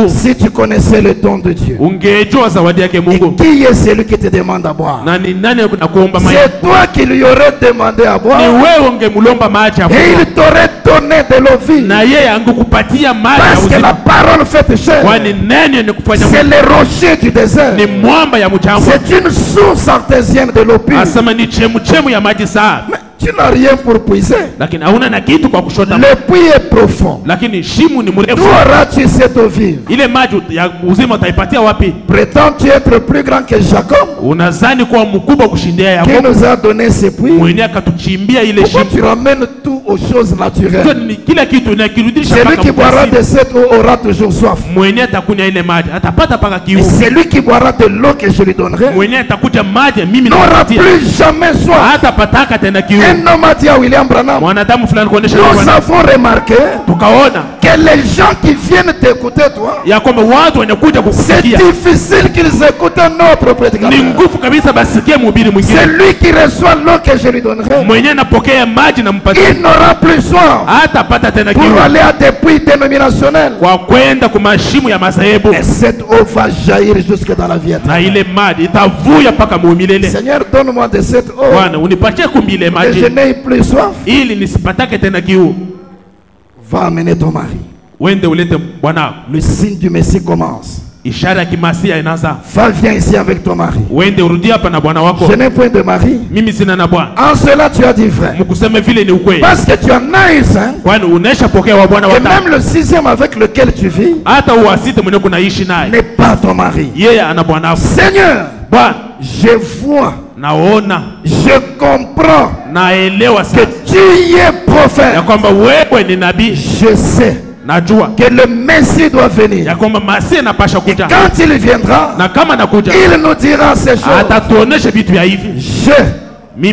Si tu connaissais le don de Dieu, et qui est celui qui te demande à boire? C'est toi qui lui aurais demandé à boire, et il t'aurait donné de l'eau vive. Parce que la parole faite chair, c'est le rocher du désert. C'est une source artésienne de l'eau pure. Mais tu n'as rien pour puiser. Le puits est profond. D'où auras-tu cette eau vive? Prétends-tu être plus grand que Jacob, qui nous a donné ce puits? Pourquoi tu ramènes tout aux choses naturelles? Celui qui boira de cette eau aura toujours soif. Et celui qui boira de l'eau que je lui donnerai n'aura plus jamais soif. Un homme a dit à William Branham, nous avons remarqué que les gens qui viennent t'écouter toi, c'est difficile qu'ils écoutent notre prédicateur. C'est lui qui reçoit l'eau que je lui donnerai. Il n'aura plus soif pour aller à des puits dénominationnels. Et cette eau va jaillir jusque dans la vie éternelle. Seigneur, donne-moi de cette eau, que je n'ai plus soif. Va amener ton mari. Le signe du Messie commence. Va, viens ici avec ton mari. Je n'ai point de mari. En cela tu as dit vrai. Parce que tu en as eu 5. Et même le 6e avec lequel tu vis n'est pas ton mari. Seigneur, je vois, je comprends que tu es prophète. Je sais que le Messie doit venir. Et quand il viendra, il nous dira ces choses. Je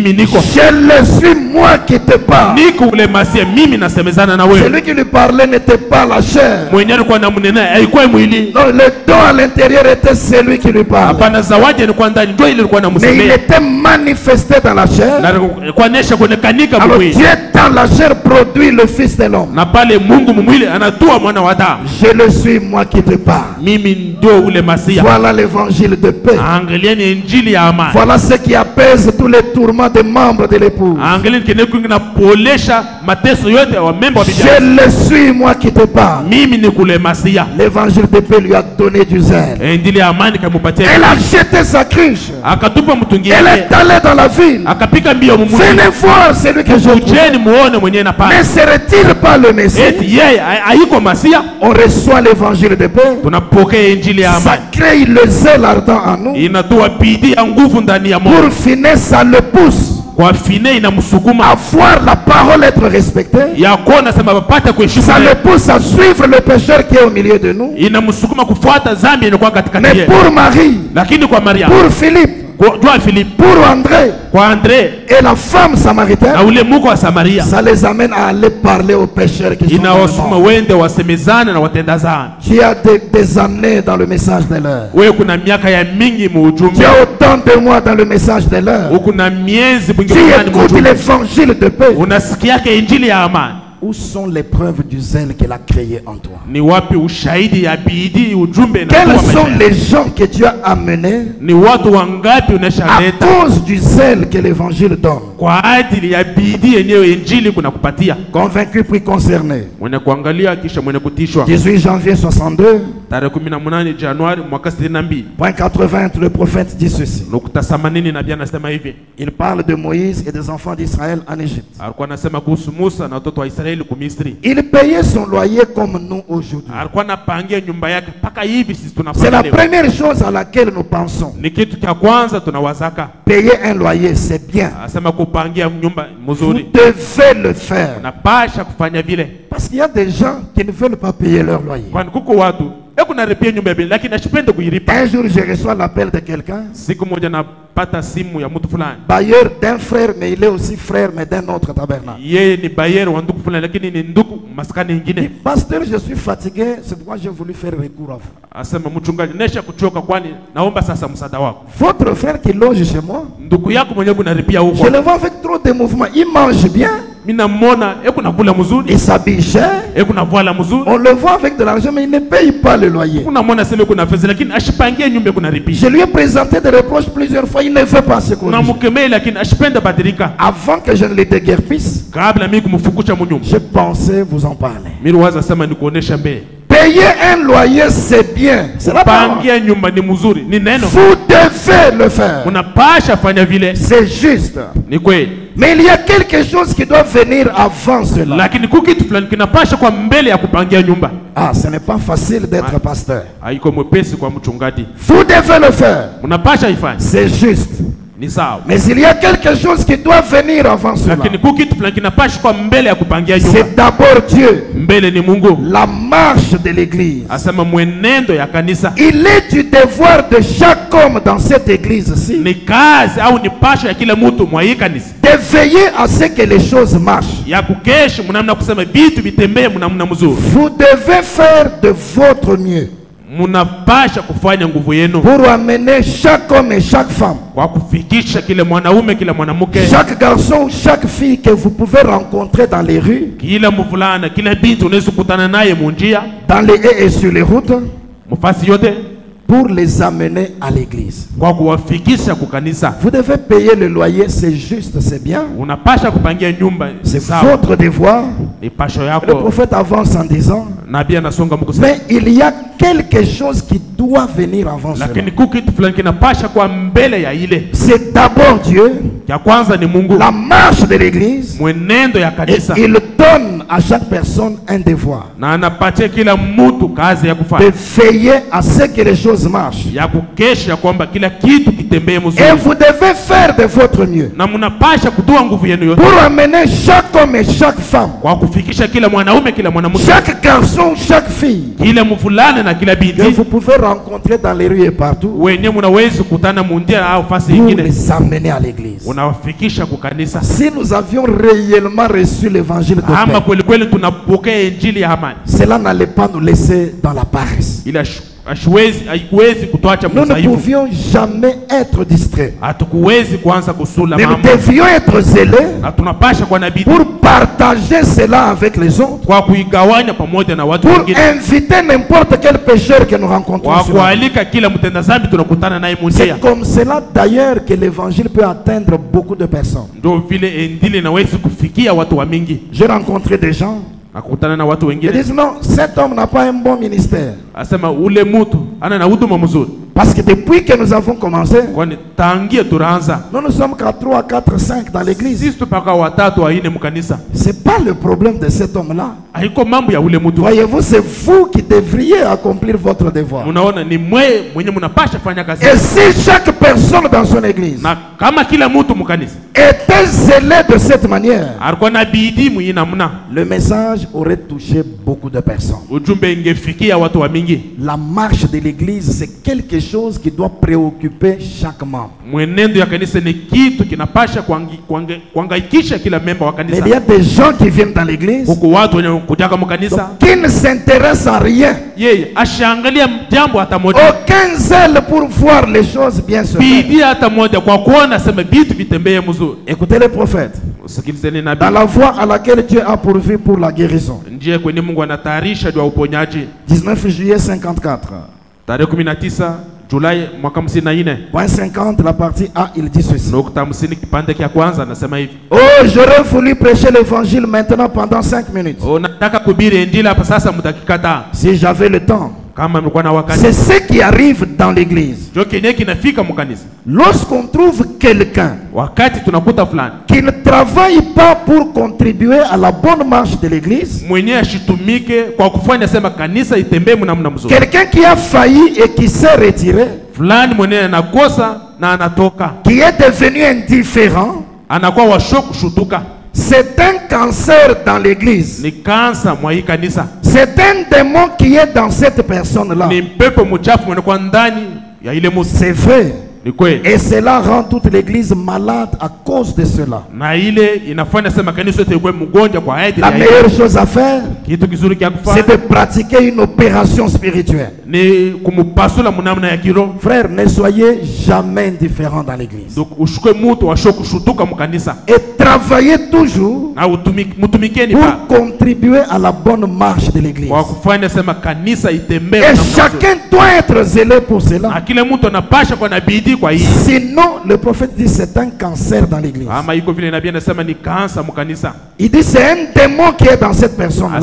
le suis moi qui te parle. Celui qui lui parlait n'était pas la chair. Non, le don à l'intérieur était celui qui lui parlait. Mais il était manifesté dans la chair. Alors Dieu dans la chair produit le Fils de l'homme. Je le suis moi qui te parle. Voilà l'évangile de paix. Voilà ce qui apaise tous les tourments des membres de l'épouse. Je le suis moi qui te parle. L'évangile de paix lui a donné du zèle. Elle a jeté sa cruche. Elle est allée dans la ville. Venez voir celui que je trouve. Ne serait-il pas le Messie? On reçoit l'évangile de paix. Ça crée le zèle ardent en nous. Pour finir, ça le pousse à voir la parole être respectée. Ça le pousse à suivre le pécheur qui est au milieu de nous. Mais pour Marie, pour Philippe, pour André et la femme samaritaine, ça les amène à aller parler aux pécheurs qui sont dans le monde. Tu as des années dans le message de l'heure. Tu as autant de mois dans le message de l'heure. Tu écoutes l'évangile de paix. Où sont les preuves du zèle qu'il a créé en toi? Quels sont les gens que tu as amenés à cause du zèle que l'évangile donne? Convaincu puis concerné. 18 janvier 62. Point 80, le prophète dit ceci. Il parle de Moïse et des enfants d'Israël en Égypte. Il payait son loyer comme nous aujourd'hui. C'est la première chose à laquelle nous pensons. Payer un loyer, c'est bien. Vous devez le faire. Parce qu'il y a des gens qui ne veulent pas payer leur loyer. Un jour, je reçois l'appel de quelqu'un, bailleur d'un frère, mais il est aussi frère, mais d'un autre tabernacle. Pasteur, je suis fatigué, c'est pourquoi j'ai voulu faire recours à vous. Votre frère qui loge chez moi, je le vois avec trop de mouvements. Il mange bien, il s'habille cher, on le voit avec de l'argent, mais il ne paye pas le loyer. Je lui ai présenté des reproches plusieurs fois, il ne veut pas se corriger. Avant que je ne le déguerpisse, je pensais vous en parler. Payer un loyer, c'est bien. C'est la parole. Vous devez le faire. C'est juste. Mais il y a quelque chose qui doit venir avant cela. Ah, ce n'est pas facile d'être pasteur. Vous devez le faire. C'est juste. Mais il y a quelque chose qui doit venir avant cela. C'est d'abord Dieu. La marche de l'église. Il est du devoir de chaque homme dans cette église-ci de veiller à ce que les choses marchent. Vous devez faire de votre mieux pour amener chaque homme et chaque femme, chaque garçon ou chaque fille que vous pouvez rencontrer dans les rues, dans les haies et sur les routes, pour les amener à l'église. Vous devez payer le loyer, c'est juste, c'est bien. C'est votre devoir. Le prophète avance en disant, mais il y a quelque chose qui doit venir avant cela. C'est d'abord Dieu, la marche de l'église, et il donne à chaque personne un devoir de veiller à ce que les choses marchent. Et vous devez faire de votre mieux pour amener chaque homme et chaque femme, chaque garçon, chaque fille que vous pouvez rencontrer dans les rues et partout, pour les amener à l'église. Si nous avions réellement reçu l'évangile de paix, cela n'allait pas nous laisser dans la paresse. Nous ne pouvions jamais être distraits. Mais nous devions être zélés pour partager cela avec les autres, pour inviter n'importe quel pécheur que nous rencontrons. C'est comme cela d'ailleurs que l'évangile peut atteindre beaucoup de personnes. J'ai rencontré des gens, ils disent non, cet homme n'a pas un bon ministère. Parce que depuis que nous avons commencé, nous ne sommes qu'à 3, 4, 5 dans l'église. C'est pas le problème de cet homme-là. Voyez-vous, c'est vous qui devriez accomplir votre devoir. Et si chaque personne dans son église était zélé de cette manière, le message aurait touché beaucoup de personnes. La marche de l'église, c'est quelque choses qui doivent préoccuper chaque membre. Mais il y a des gens qui viennent dans l'église qui ne s'intéressent à rien. Aucun zèle pour voir les choses bien se faire. Écoutez les prophètes. Dans la voie à laquelle Dieu a pourvu pour la guérison. 19 juillet 54. Point 50, la partie A, il dit ceci. Oh, j'aurais voulu prêcher l'évangile maintenant pendant 5 minutes. Si j'avais le temps. C'est ce qui arrive dans l'église. Lorsqu'on trouve quelqu'un qui ne travaille pas pour contribuer à la bonne marche de l'église, quelqu'un qui a failli et qui s'est retiré, qui est devenu indifférent, c'est un cancer dans l'église. C'est un démon qui est dans cette personne-là. C'est vrai. Et cela rend toute l'église malade à cause de cela. La meilleure chose à faire, c'est de pratiquer une opération spirituelle. Frère, ne soyez jamais indifférent dans l'église. Et travaillez toujours pour contribuer à la bonne marche de l'église. Et chacun doit être zélé pour cela. Sinon, le prophète dit c'est un cancer dans l'église. Il dit c'est un démon qui est dans cette personne-là.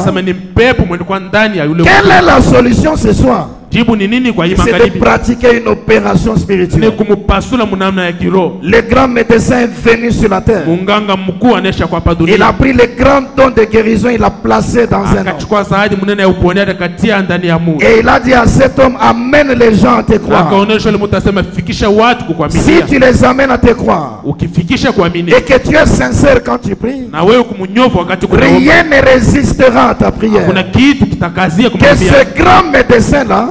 Quelle est la solution ce soir? C'est de pratiquer une opération spirituelle. Le grand médecin est venu sur la terre. Il a pris le grand don de guérison, il l'a placé dans un homme. Et il a dit à cet homme, amène les gens à te croire. Si tu les amènes à te croire et que tu es sincère quand tu pries, rien ne résistera à ta prière. Que ce grand médecin-là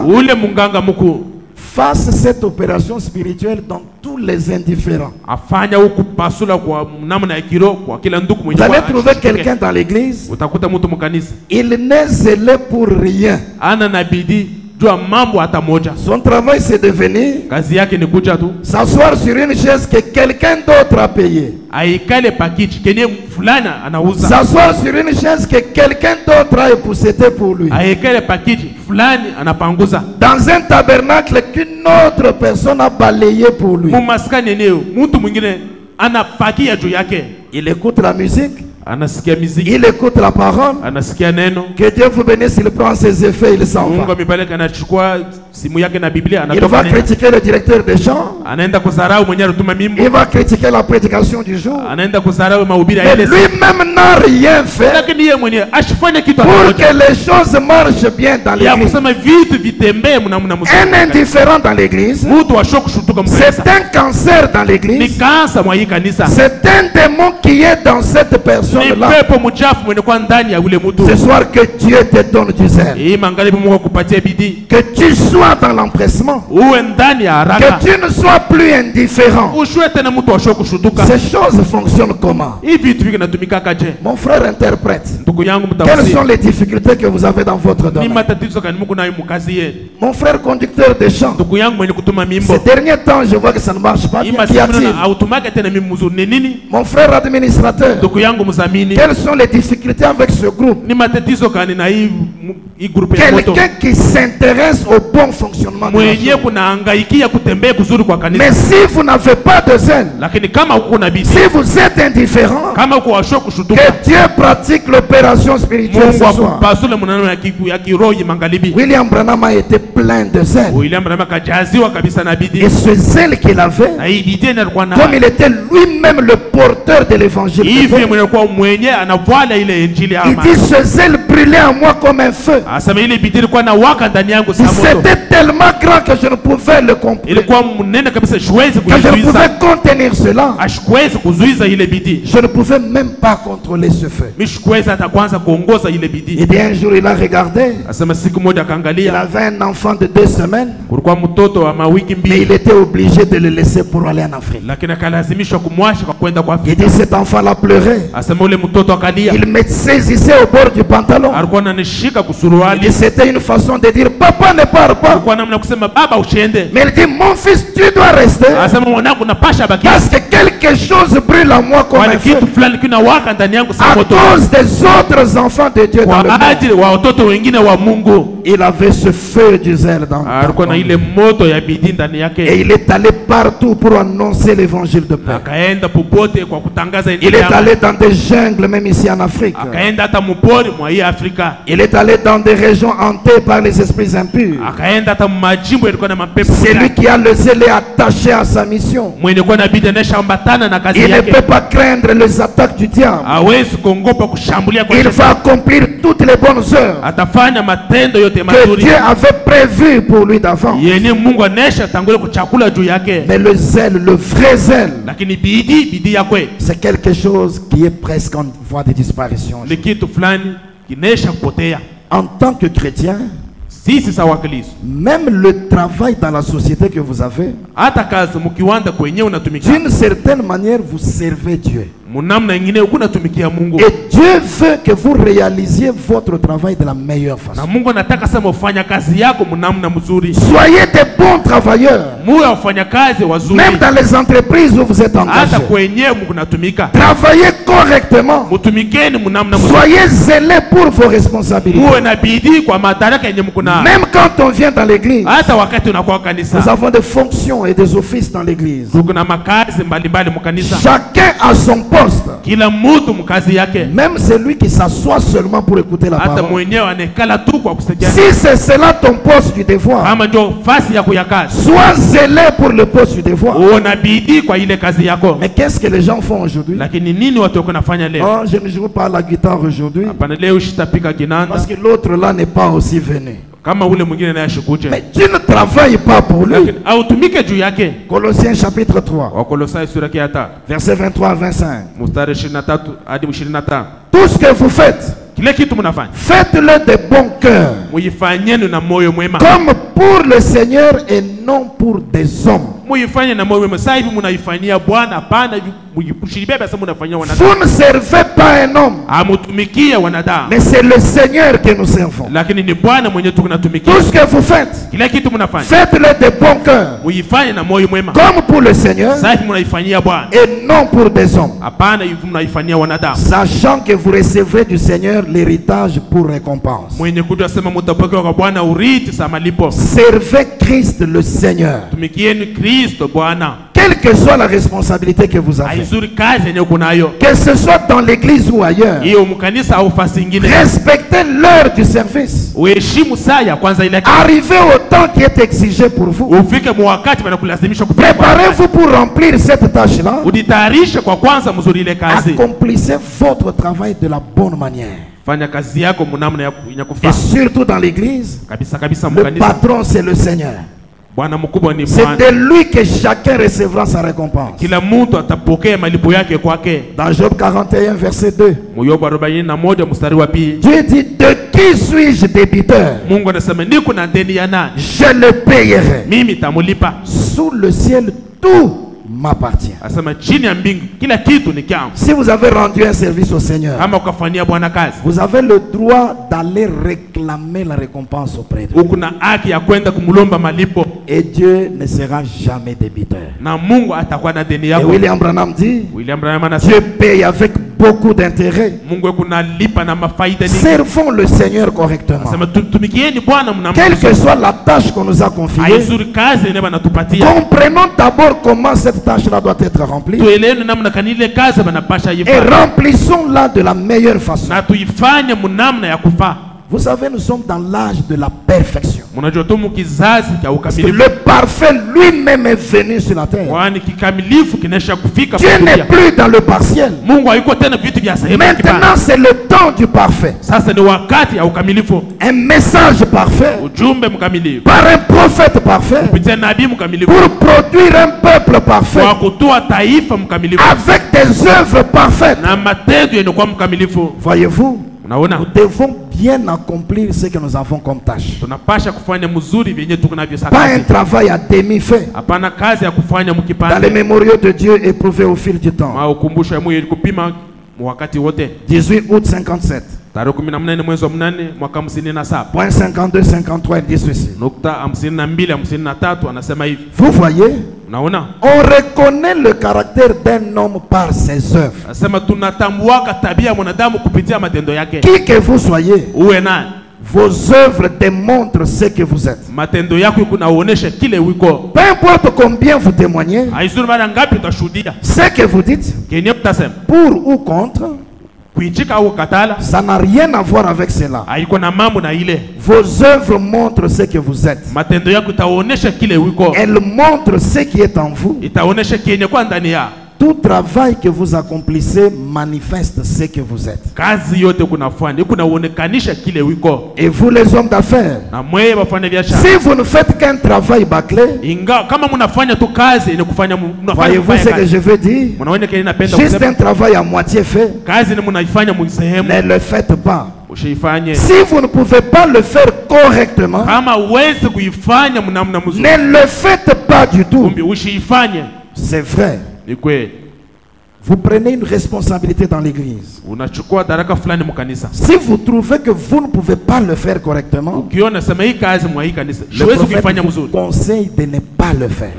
fasse cette opération spirituelle dans tous les indifférents. Vous allez trouver quelqu'un dans l'église, il n'est zélé pour rien. Son travail c'est de venir s'asseoir sur une chaise que quelqu'un d'autre a payée. S'asseoir sur une chaise que quelqu'un d'autre a épousseté pour lui. Dans un tabernacle qu'une autre personne a balayé pour lui. Il écoute la musique. Il écoute la parole. Que Dieu vous bénisse, il prend ses effets, il s'en va. Il va critiquer le directeur des chants. Il va critiquer la prédication du jour. Mais lui-même n'a rien fait pour que les choses marchent bien dans l'église. Un indifférent dans l'église, c'est un cancer dans l'église. C'est un démon qui est dans cette personne. Ce soir que Dieu te donne du zèle. Que tu sois dans l'empressement. Que tu ne sois plus indifférent. Ces choses fonctionnent comment? Mon frère interprète. Quelles sont les difficultés que vous avez dans votre domaine? Mon frère conducteur de chant. Ces derniers temps je vois que ça ne marche pas. Qu'y a-t-il? Mon frère administrateur. Quelles sont les difficultés avec ce groupe? Quelqu'un qui s'intéresse au bon fonctionnement de la chose. Mais si vous n'avez pas de zèle, si vous êtes indifférent, que Dieu pratique l'opération spirituelle ce soir. William Branham a été plein de zèle. Et ce zèle qu'il avait, comme il était lui-même le porteur de l'évangile, il dit ce zèle brûlait en moi comme un feu. C'était tellement grand que je ne pouvais le comprendre. Que je ne pouvais contenir cela. Je ne pouvais même pas contrôler ce feu. Et bien un jour il a regardé. Il avait un enfant de 2 semaines. Mais il était obligé de le laisser pour aller en Afrique. Il dit cet enfant l'a pleuré. Il me saisissait au bord du pantalon. Il dit c'était une façon de dire papa ne part pas. Mais il dit mon fils tu dois rester. Parce que quelque chose brûle en moi comme un feu. À cause des autres enfants de Dieu dans le monde. Il avait ce feu du zèle dans et il est allé partout pour annoncer l'évangile de paix. Il est allé dans des jungles, même ici en Afrique. Il est allé dans des régions hantées par les esprits impurs. C'est lui qui a le zèle attaché à sa mission. Il ne peut pas craindre les attaques du diable. Il va accomplir toutes les bonnes œuvres que Dieu avait prévues pour lui d'avant. Mais le zèle, le vrai zèle, c'est quelque chose qui est presque en voie de disparition. En tant que chrétien, même le travail dans la société que vous avez, d'une certaine manière, vous servez Dieu. Et Dieu veut que vous réalisiez votre travail de la meilleure façon. Soyez des bons travailleurs. Même dans les entreprises où vous êtes engagés. Travaillez correctement. Soyez zélés pour vos responsabilités. Même quand on vient dans l'église, nous avons des fonctions et des offices dans l'église. Chacun a son poste. Même celui qui s'assoit seulement pour écouter la parole. Si c'est cela ton poste du devoir, sois zélé pour le poste du devoir. Mais qu'est-ce que les gens font aujourd'hui? Oh, je ne joue pas la guitare aujourd'hui parce que l'autre là n'est pas aussi venu. Mais tu ne travailles pas pour lui. Colossiens chapitre 3 verset 23 à 25. Tout ce que vous faites, faites-le de bon cœur, comme pour le Seigneur et non pour des hommes. Vous ne servez pas un homme, mais c'est le Seigneur que nous servons. Tout ce que vous faites, faites-le de bon cœur, comme pour le Seigneur et non pour des hommes, sachant que vous recevrez du Seigneur l'héritage pour récompense. Servez Christ le Seigneur. Quelle que soit la responsabilité que vous avez, que ce soit dans l'église ou ailleurs, respectez l'heure du service. Arrivez au temps qui est exigé pour vous. Préparez-vous pour remplir cette tâche-là. Accomplissez votre travail de la bonne manière. Et surtout dans l'église, le patron c'est le Seigneur. C'est de lui que chacun recevra sa récompense. Dans Job 41 verset 2, Dieu dit de qui suis-je débiteur? Je le payerai. Sous le ciel tout m'appartient. Si vous avez rendu un service au Seigneur, vous avez le droit d'aller réclamer la récompense auprès de lui. Et Dieu ne sera jamais débiteur. Et William Branham dit, Dieu paye avec beaucoup d'intérêt. Servons le Seigneur correctement. Quelle que soit la tâche qu'on nous a confiée, comprenons d'abord comment cette tâche-là doit être remplie et remplissons-la de la meilleure façon. Vous savez, nous sommes dans l'âge de la perfection. Parce que le parfait lui-même est venu sur la terre. Dieu n'est plus dans le partiel. Maintenant, c'est le temps du parfait. Un message parfait par un prophète parfait pour produire un peuple parfait avec des œuvres parfaites. Voyez-vous, nous devons bien accomplir ce que nous avons comme tâche. Pas un travail à demi-fait. Dans les mémoriaux de Dieu éprouvés au fil du temps. 18 août 57. Point 52, 53, il dit ceci. Vous voyez, on reconnaît le caractère d'un homme par ses œuvres. Qui que vous soyez, vos œuvres démontrent ce que vous êtes. Peu importe combien vous témoignez, ce que vous dites, pour ou contre, ça n'a rien à voir avec cela. Vos œuvres montrent ce que vous êtes. Elles montrent ce qui est en vous. Tout travail que vous accomplissez manifeste ce que vous êtes. Et vous les hommes d'affaires, si vous ne faites qu'un travail bâclé, voyez-vous ce que je veux dire? Juste un travail à moitié fait, ne le faites pas. Si vous ne pouvez pas le faire correctement, ne le faites pas du tout. C'est vrai. Vous prenez une responsabilité dans l'église. Si vous trouvez que vous ne pouvez pas le faire correctement, le prophète vous conseille de ne pas le faire.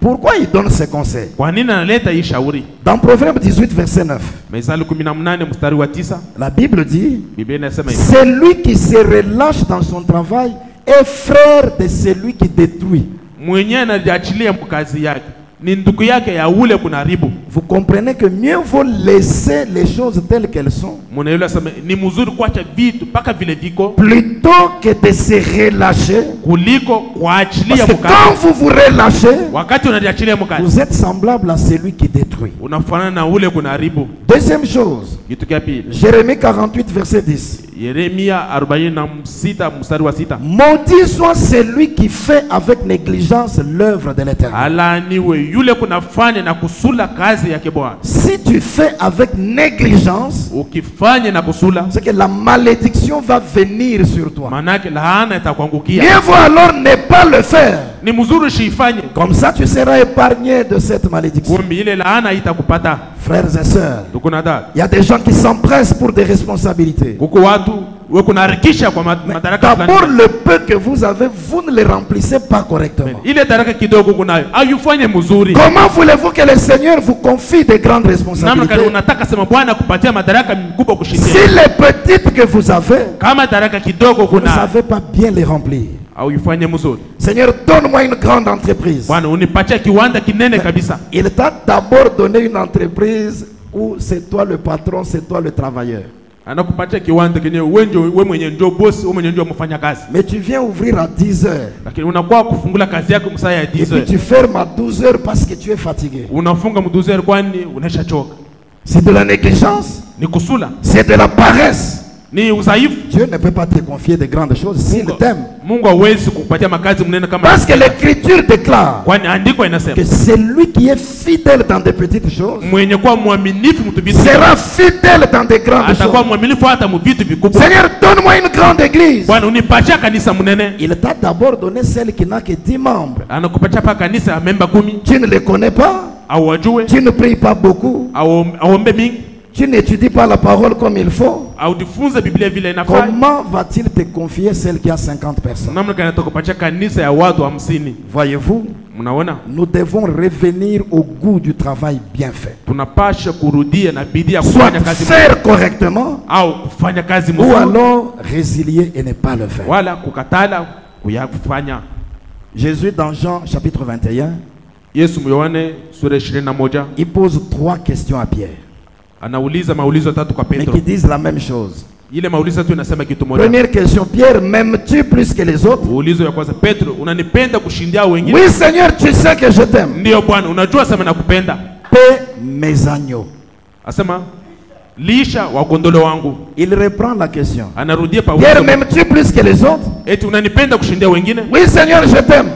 Pourquoi il donne ce conseil? Dans Proverbe 18 verset 9, la Bible dit: celui qui se relâche dans son travail est frère de celui qui détruit. Vous comprenez que mieux vaut laisser les choses telles qu'elles sont plutôt que de se relâcher. Parce que quand vous vous relâchez, vous êtes semblable à celui qui détruit. Deuxième chose, Jérémie 48 verset 10. Maudit soit celui qui fait avec négligence l'œuvre de l'Éternel. Si tu fais avec négligence, c'est que la malédiction va venir sur toi. Mieux vaut alors ne pas le faire. Comme ça tu seras épargné de cette malédiction. Frères et sœurs, il y a des gens qui s'empressent pour des responsabilités. D'abord, le peu que vous avez, vous ne le remplissez pas correctement. Comment voulez-vous que le Seigneur vous confie des grandes responsabilités si les petites que vous avez, vous ne savez pas bien les remplir? Seigneur, donne-moi une grande entreprise. Il t'a d'abord donné une entreprise où c'est toi le patron, c'est toi le travailleur. Mais tu viens ouvrir à 10 heures. Et puis tu fermes à 12 heures parce que tu es fatigué. C'est de la négligence. C'est de la paresse. Dieu ne peut pas te confier de grandes choses s'il t'aime. Parce que l'écriture déclare que celui qui est fidèle dans des petites choses sera fidèle dans des grandes choses. Seigneur, donne-moi une grande église. Il t'a d'abord donné celle qui n'a que 10 membres. Tu ne les connais pas. Tu ne pries pas beaucoup. Tu n'étudies pas la parole comme il faut. Comment va-t-il te confier celle qui a 50 personnes? Voyez-vous, nous devons revenir au goût du travail bien fait. Soit faire correctement, ou alors résilier et ne pas le faire. Jésus dans Jean chapitre 21, il pose 3 questions à Pierre, mais qui disent la même chose. Première question, Pierre, m'aimes-tu plus que les autres? Oui Seigneur, tu sais que je t'aime. Paie mes agneaux. Il reprend la question. Pierre, m'aimes-tu plus que les autres? Oui Seigneur, je t'aime.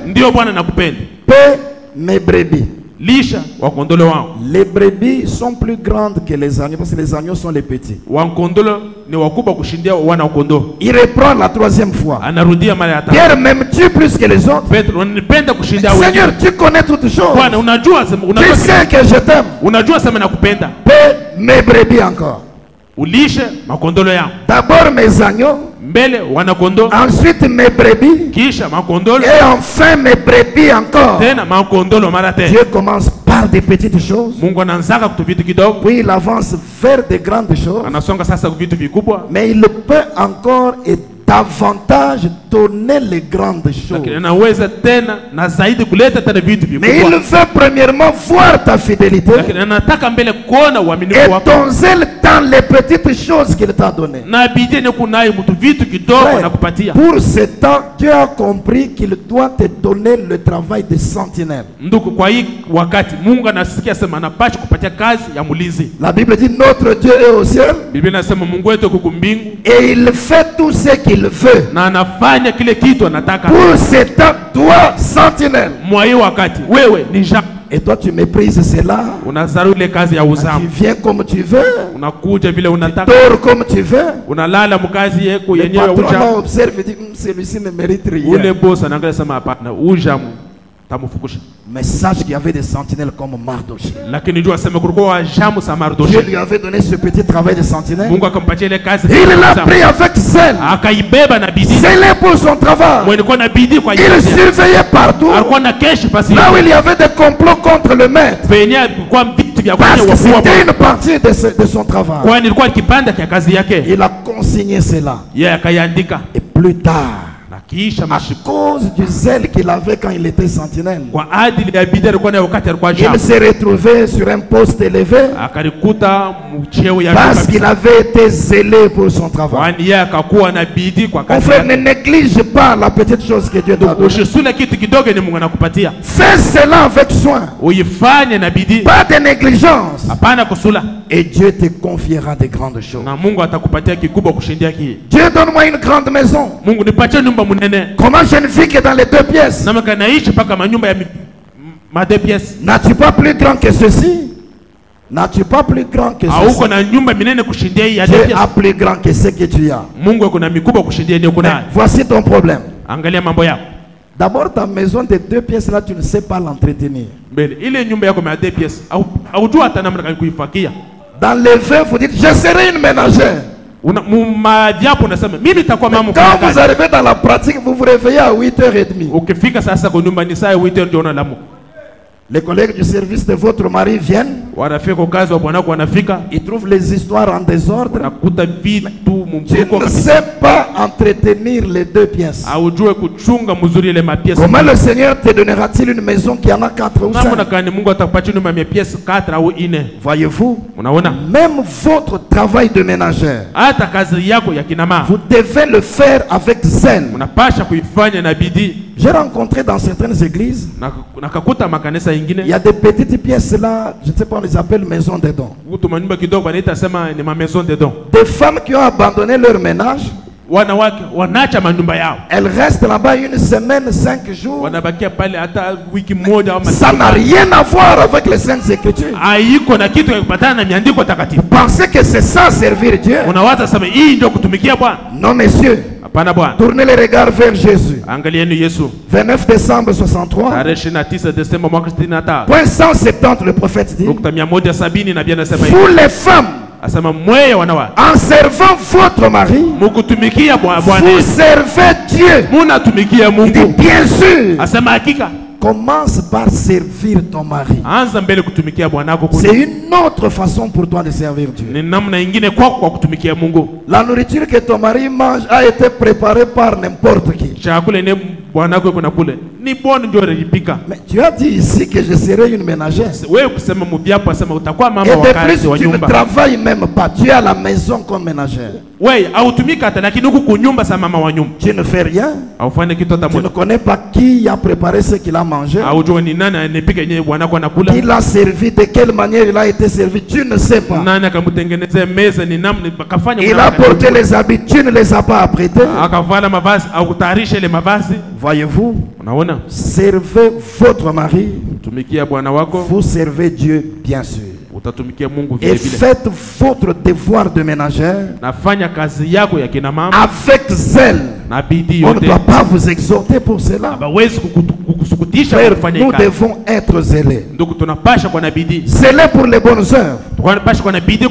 Paie mes brebis. Les brebis sont plus grandes que les agneaux parce que les agneaux sont les petits. Il reprend la troisième fois. Pierre, m'aimes-tu plus que les autres? Seigneur, tu connais toutes choses. Tu sais que je t'aime. Paie mes brebis encore. D'abord mes agneaux, ensuite mes brebis, et enfin mes brebis encore. Dieu commence par des petites choses, puis il avance vers des grandes choses, mais il peut encore et davantage donner les grandes choses. Mais il veut premièrement voir ta fidélité et ton zèle dans les petites choses qu'il t'a données. Pour ce temps, Dieu a compris qu'il doit te donner le travail de sentinelle. La Bible dit notre Dieu est au ciel et il fait tout ce qu'il veut. Pour ce temps, toi sentinelle. Et toi tu méprises cela. Tu viens comme tu veux. Tu dors comme tu veux. Le patron observe et dit celui-ci ne mérite rien. Mais sache qu'il y avait des sentinelles comme Mardochée. Dieu lui avait donné ce petit travail de sentinelle. Il l'a pris avec zèle. Zélé pour son travail. Il surveillait partout. Là où il y avait des complots contre le maître. Parce que c'était une partie de son travail. Il a consigné cela. Et plus tard, à cause du zèle qu'il avait quand il était sentinelle, il s'est retrouvé sur un poste élevé parce qu'il avait été zélé pour son travail. Mon frère, ne néglige pas la petite chose que Dieu t'a donnée. Fais cela avec soin, pas de négligence, et Dieu te confiera de grandes choses. Dieu, donne-moi une grande maison. Comment je ne vis que dans les 2 pièces? N'as-tu pas plus grand que ceci? N'as-tu pas plus grand que ceci? Dieu a plus grand que ce que tu as. Mais voici ton problème. D'abord, ta maison de 2 pièces là, tu ne sais pas l'entretenir. Dans les vœux, vous dites je serai une ménagère. Quand vous arrivez dans la pratique, vous vous réveillez à 8h30. Les collègues du service de votre mari viennent. Ils trouvent les histoires en désordre. Tu ne sais pas entretenir les 2 pièces. Comment le Seigneur te donnera-t-il une maison qui en a 4 ou 5? Voyez-vous, même votre travail de ménagère, vous devez le faire avec zèle. J'ai rencontré dans certaines églises, il y a des petites pièces là, je ne sais pas, on les appelle maison des dons. Des femmes qui ont abandonné leur ménage, elles restent là-bas 1 semaine, 5 jours. Ça n'a rien à voir avec les Saintes Écritures. Vous pensez que c'est ça servir Dieu? Non, messieurs. Tournez les regards vers Jésus. 29 décembre 63. Point 170, le prophète dit: vous les femmes, en servant votre mari, vous servez Dieu. Il dit bien sûr. Commence par servir ton mari. C'est une autre façon pour toi de servir Dieu. La nourriture que ton mari mange a été préparée par n'importe qui. Mais tu as dit ici que je serai une ménagère. Et de plus, tu ne travailles même pas. Tu es à la maison comme ménagère. Tu ne fais rien. Tu ne connais pas qui a préparé ce qu'il a mangé. Qui l'a servi, de quelle manière il a été servi. Tu ne sais pas. Il a porté les habits, tu ne les as pas apprêtés. Voyez-vous, servez votre mari. Vous servez Dieu bien sûr. Et faites votre devoir de ménagère avec zèle. On ne doit pas vous exhorter pour cela. Frère, nous devons être zélés. Zélés pour les bonnes œuvres.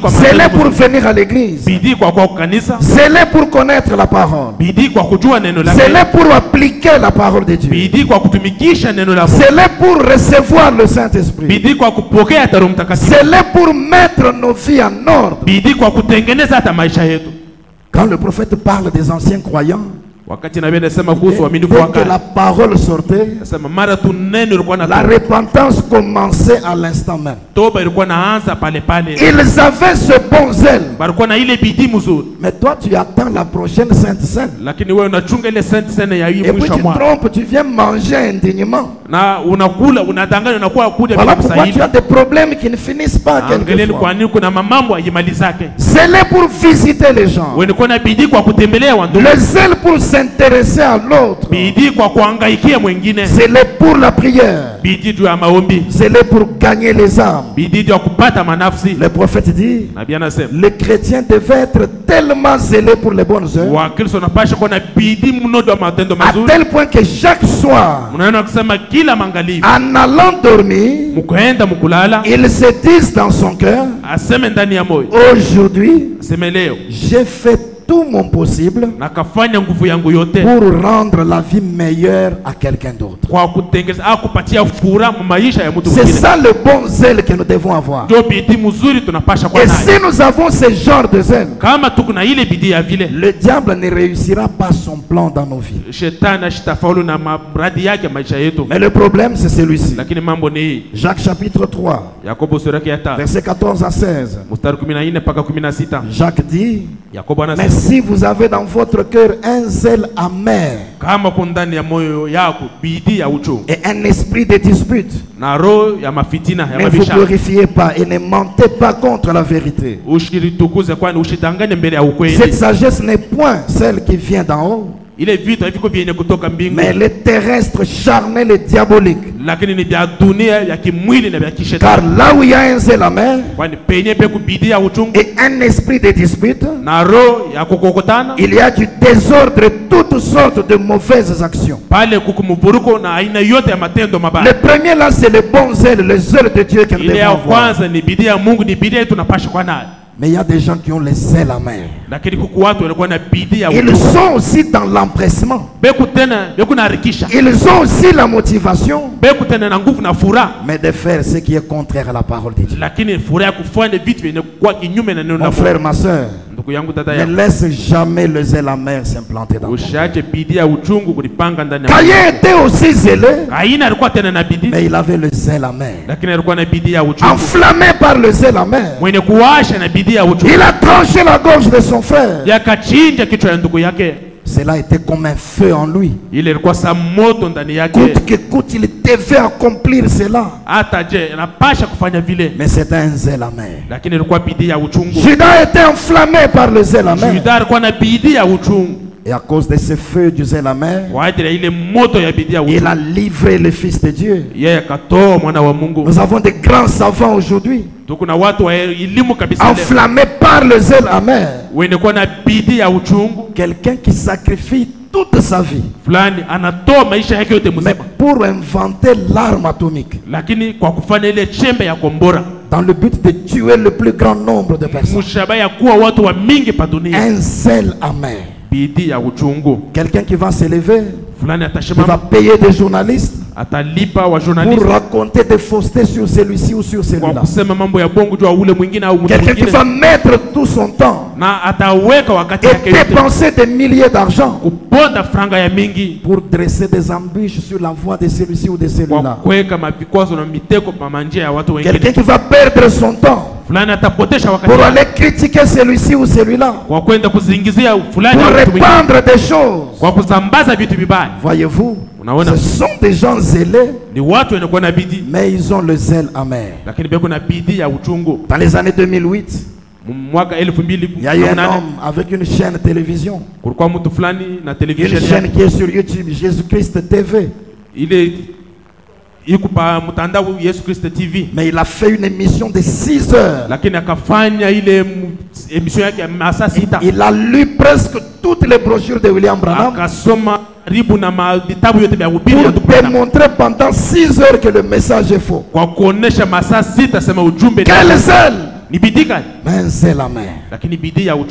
Zélés pour venir à l'église. Zélés pour connaître la parole. Zélés pour appliquer la parole de Dieu. Zélés pour recevoir le Saint-Esprit. Zélés pour mettre nos vies en ordre. Quand le prophète parle des anciens croyants, dès que la parole sortait, la repentance commençait à l'instant même. Ils avaient ce bon zèle. Mais toi, tu attends la prochaine Sainte Seine. Et puis tu trompes, tu viens manger indignement. Voilà pourquoi tu as des problèmes qui ne finissent pas quelquefois. Zèle pour visiter les gens. Le zèle pour s'intéresser à l'autre. Zèle pour la prière. Zèle pour gagner les âmes. Le prophète dit, les chrétiens devaient être tellement zélés pour les bonnes œuvres, à tel point que chaque soir, en allant dormir, ils se disent dans son cœur, aujourd'hui, j'ai fait tout mon possible pour rendre la vie meilleure à quelqu'un d'autre. C'est ça le bon zèle que nous devons avoir. Et si nous avons ce genre de zèle, le diable ne réussira pas son plan dans nos vies. Mais le problème c'est celui-ci. Jacques chapitre 3, verset 14 à 16. Jacques dit, mais si vous avez dans votre cœur un zèle amer et un esprit de dispute, ne vous glorifiez pas et ne mentez pas contre la vérité. Cette sagesse n'est point celle qui vient d'en haut, mais les terrestres charnels et diaboliques. Car là où il y a un zèle amer et un esprit de dispute, il y a du désordre et toutes sortes de mauvaises actions. Le premier là, c'est le bon zèle, le zèle de Dieu que nous devons avoir. Mais il y a des gens qui ont les zèles amers. Ils sont aussi dans l'empressement. Ils ont aussi la motivation, mais de faire ce qui est contraire à la parole de Dieu. Mon frère, ma soeur, ne laisse jamais le zèle amer s'implanter dans ton cœur. Caïn était aussi zélé, mais il avait le zèle amer. Enflammé par le zèle amer, il a tranché la gorge de son frère. Cela était comme un feu en lui. Coûte que coûte, il devait accomplir cela. Mais c'était un zèle amer. Judas était enflammé par le zèle amer. Et à cause de ce feu du zèle amer, il a livré le Fils de Dieu. Nous avons des grands savants aujourd'hui, enflammés par le zèle amer. Quelqu'un qui sacrifie toute sa vie, mais pour inventer l'arme atomique, dans le but de tuer le plus grand nombre de personnes. Un zèle amer. Quelqu'un qui va s'élever, qui va payer des journalistes, pour raconter des faussetés sur celui-ci ou sur celui-là. Quelqu'un qui va mettre tout son temps et dépenser des milliers d'argent pour dresser des embûches sur la voie de celui-ci ou de celui-là. Quelqu'un qui va perdre son temps pour aller critiquer celui-ci ou celui-là, pour répandre des choses. Voyez-vous, ce sont des gens zélés, mais ils ont le zèle amer. Dans les années 2008, il y a eu un homme avec une chaîne de télévision, une chaîne qui est sur YouTube, Jésus-Christ TV. Mais il a fait une émission de 6 heures. Il a lu presque toutes les brochures de William Branham pour démontrer pendant 6 heures que le message est faux. Quel zèle! Mais un zèle amer.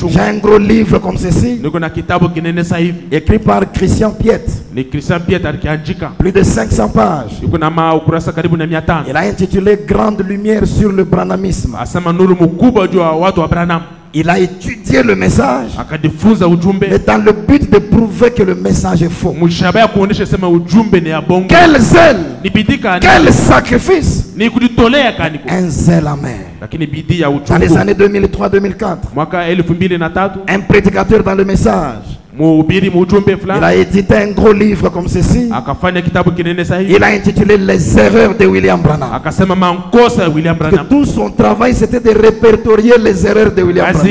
J'ai un gros livre comme ceci, écrit par Christian Piet, plus de 500 pages. Il a intitulé Grande lumière sur le branhamisme. Il a étudié le message, mais dans le but de prouver que le message est faux. Quel zèle! Quel sacrifice! Un zèle amer. Dans les années 2003-2004, un prédicateur dans le message, il a édité un gros livre comme ceci. Il a intitulé Les erreurs de William Branham. Que tout son travail c'était de répertorier les erreurs de William Branham.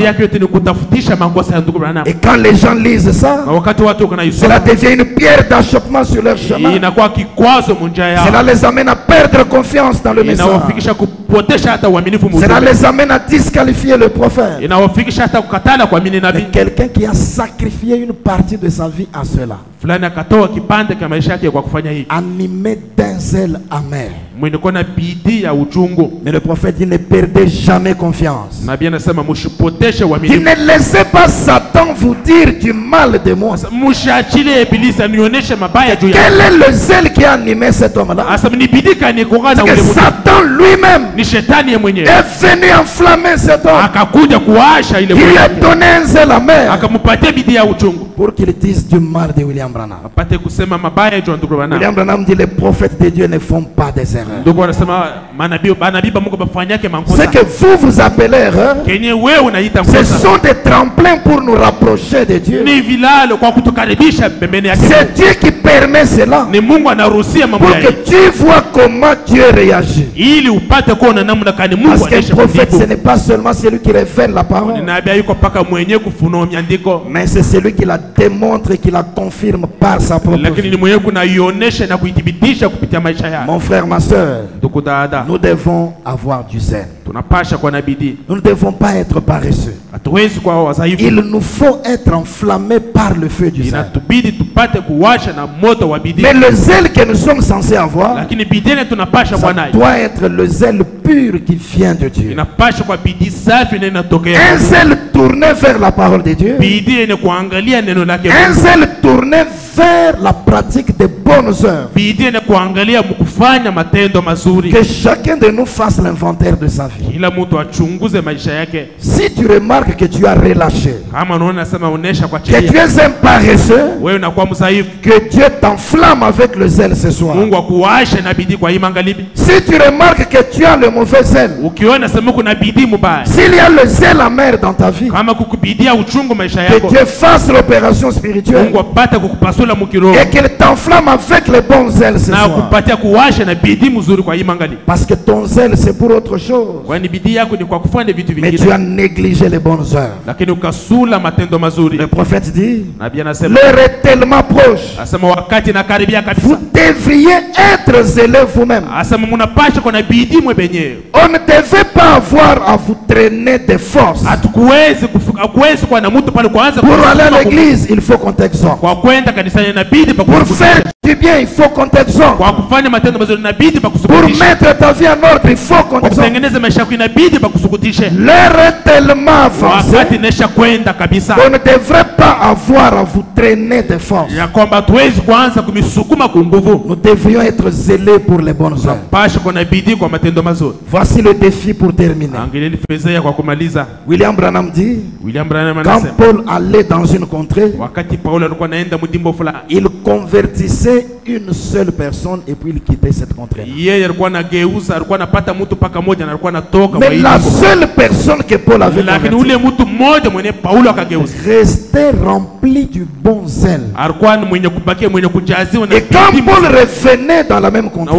Et quand les gens lisent ça, cela devient une pierre d'achoppement sur leur chemin. Cela les amène à perdre confiance dans le message. Cela les amène à disqualifier le prophète. Mais quelqu'un qui a sacrifié une partie de sa vie à cela, animé d'un zèle amer. Mais le prophète dit ne perdez jamais confiance. Il ne laissez pas Satan vous dire du mal de moi. Quel est le zèle qui a animé cet homme-là? C'est que Satan lui-même est venu enflammer cet homme. Il lui a donné un zèle amer pour qu'il dise du mal de William Branham. William Branham dit les prophètes de Dieu ne font pas des erreurs. Ce que vous appelez erreur, ce sont des tremplins pour nous rapprocher de Dieu. C'est Dieu qui permet cela pour que tu vois comment Dieu réagit. Parce qu'un prophète, ce n'est pas seulement celui qui révèle la parole, mais c'est celui qui la démontre et qui la confirme par sa propre vie. Mon frère, ma soeur, nous devons avoir du zèle. Nous ne devons pas être paresseux. Il nous faut être enflammés par le feu du zèle. Mais le zèle que nous sommes censés avoir, ça doit être le zèle pur qui vient de Dieu. Un zèle tourné vers la parole de Dieu. Un zèle tourné vers la pratique des bonnes œuvres. Que chacun de nous fasse l'inventaire de sa vie. Si tu remarques que tu as relâché, que tu es un paresseux, que Dieu t'enflamme avec le zèle ce soir. Si tu remarques que tu as le mauvais zèle, s'il y a le zèle amer dans ta vie, que Dieu fasse l'opération spirituelle et qu'il t'enflamme avec les bons zèles ce soir. Parce que ton zèle c'est pour autre chose, mais tu as négligé les bonnes œuvres. Le prophète dit l'heure est tellement proche, vous devriez être zélés vous-même. On ne devait pas avoir à vous traîner de force. Pour aller à l'église, il faut qu'on t'exhorte. Pour faire du bien, il faut qu'on t'exhorte. Pour mettre ta vie en ordre, il faut qu'on t'exhorte. L'heure est tellement avancée qu'on ne devrait pas avoir à vous traîner de force. Nous devrions être zélés pour les bonnes œuvres. Voici le défi pour terminer. William Branham dit, quand Paul allait dans une contrée, il convertissait une seule personne et puis il quittait cette contrée. Mais la seule personne que Paul avait restait rempli du bon zèle. Et quand Paul revenait dans la même contrée,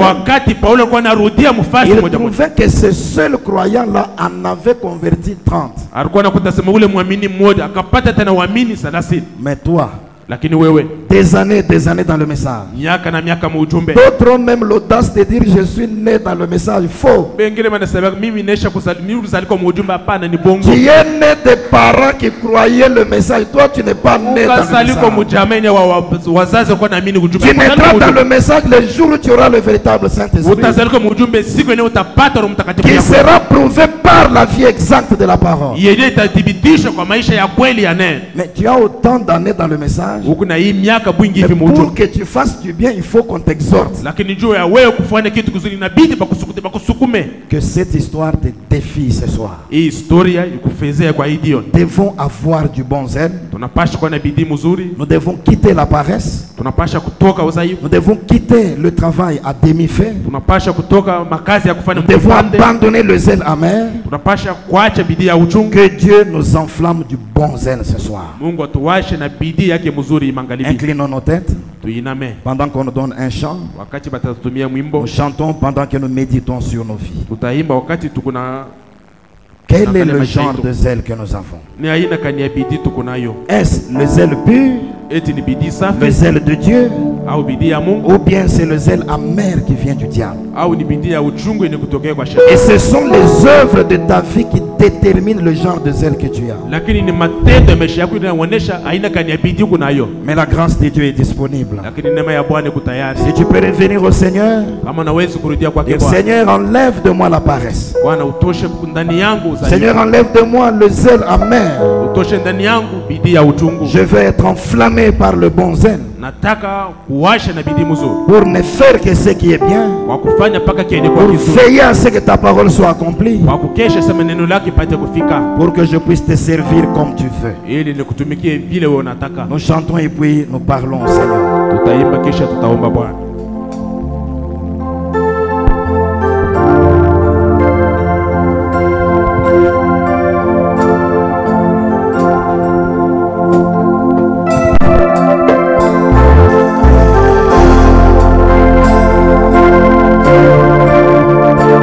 il trouvait que ce seul croyant-là en avait converti 30. Mais toi, des années dans le message. D'autres ont même l'audace de dire je suis né dans le message. Faux. Tu es né des parents qui croyaient le message. Toi tu n'es pas né dans le message. Tu naîtras dans le message le jour où tu auras le véritable Saint-Esprit, qui sera prouvé par la vie exacte de la parole. Mais tu as autant d'années dans le message. Pour que tu fasses du bien, il faut qu'on t'exhorte. Que cette histoire te défie ce soir. Nous devons avoir du bon zèle. Nous devons quitter la paresse. Nous devons quitter le travail à demi-fait. Nous devons abandonner le zèle amer. Que Dieu nous enflamme du bon zèle ce soir. Inclinons nos têtes pendant qu'on nous donne un chant. Nous chantons pendant que nous méditons sur nos vies. Quel est le genre de zèle que nous avons? Est-ce le zèle pur, le zèle de Dieu, ou bien c'est le zèle amer qui vient du diable? Et ce sont les œuvres de ta vie qui déterminent le genre de zèle que tu as. Mais la grâce de Dieu est disponible. Si tu peux revenir au Seigneur, dire Seigneur, enlève de moi la paresse. Seigneur, enlève de moi le zèle amer. Je veux être enflammé par le bon zèle pour ne faire que ce qui est bien, pour veiller à ce que ta parole soit accomplie, pour que je puisse te servir comme tu veux. Nous chantons et puis nous parlons au Seigneur.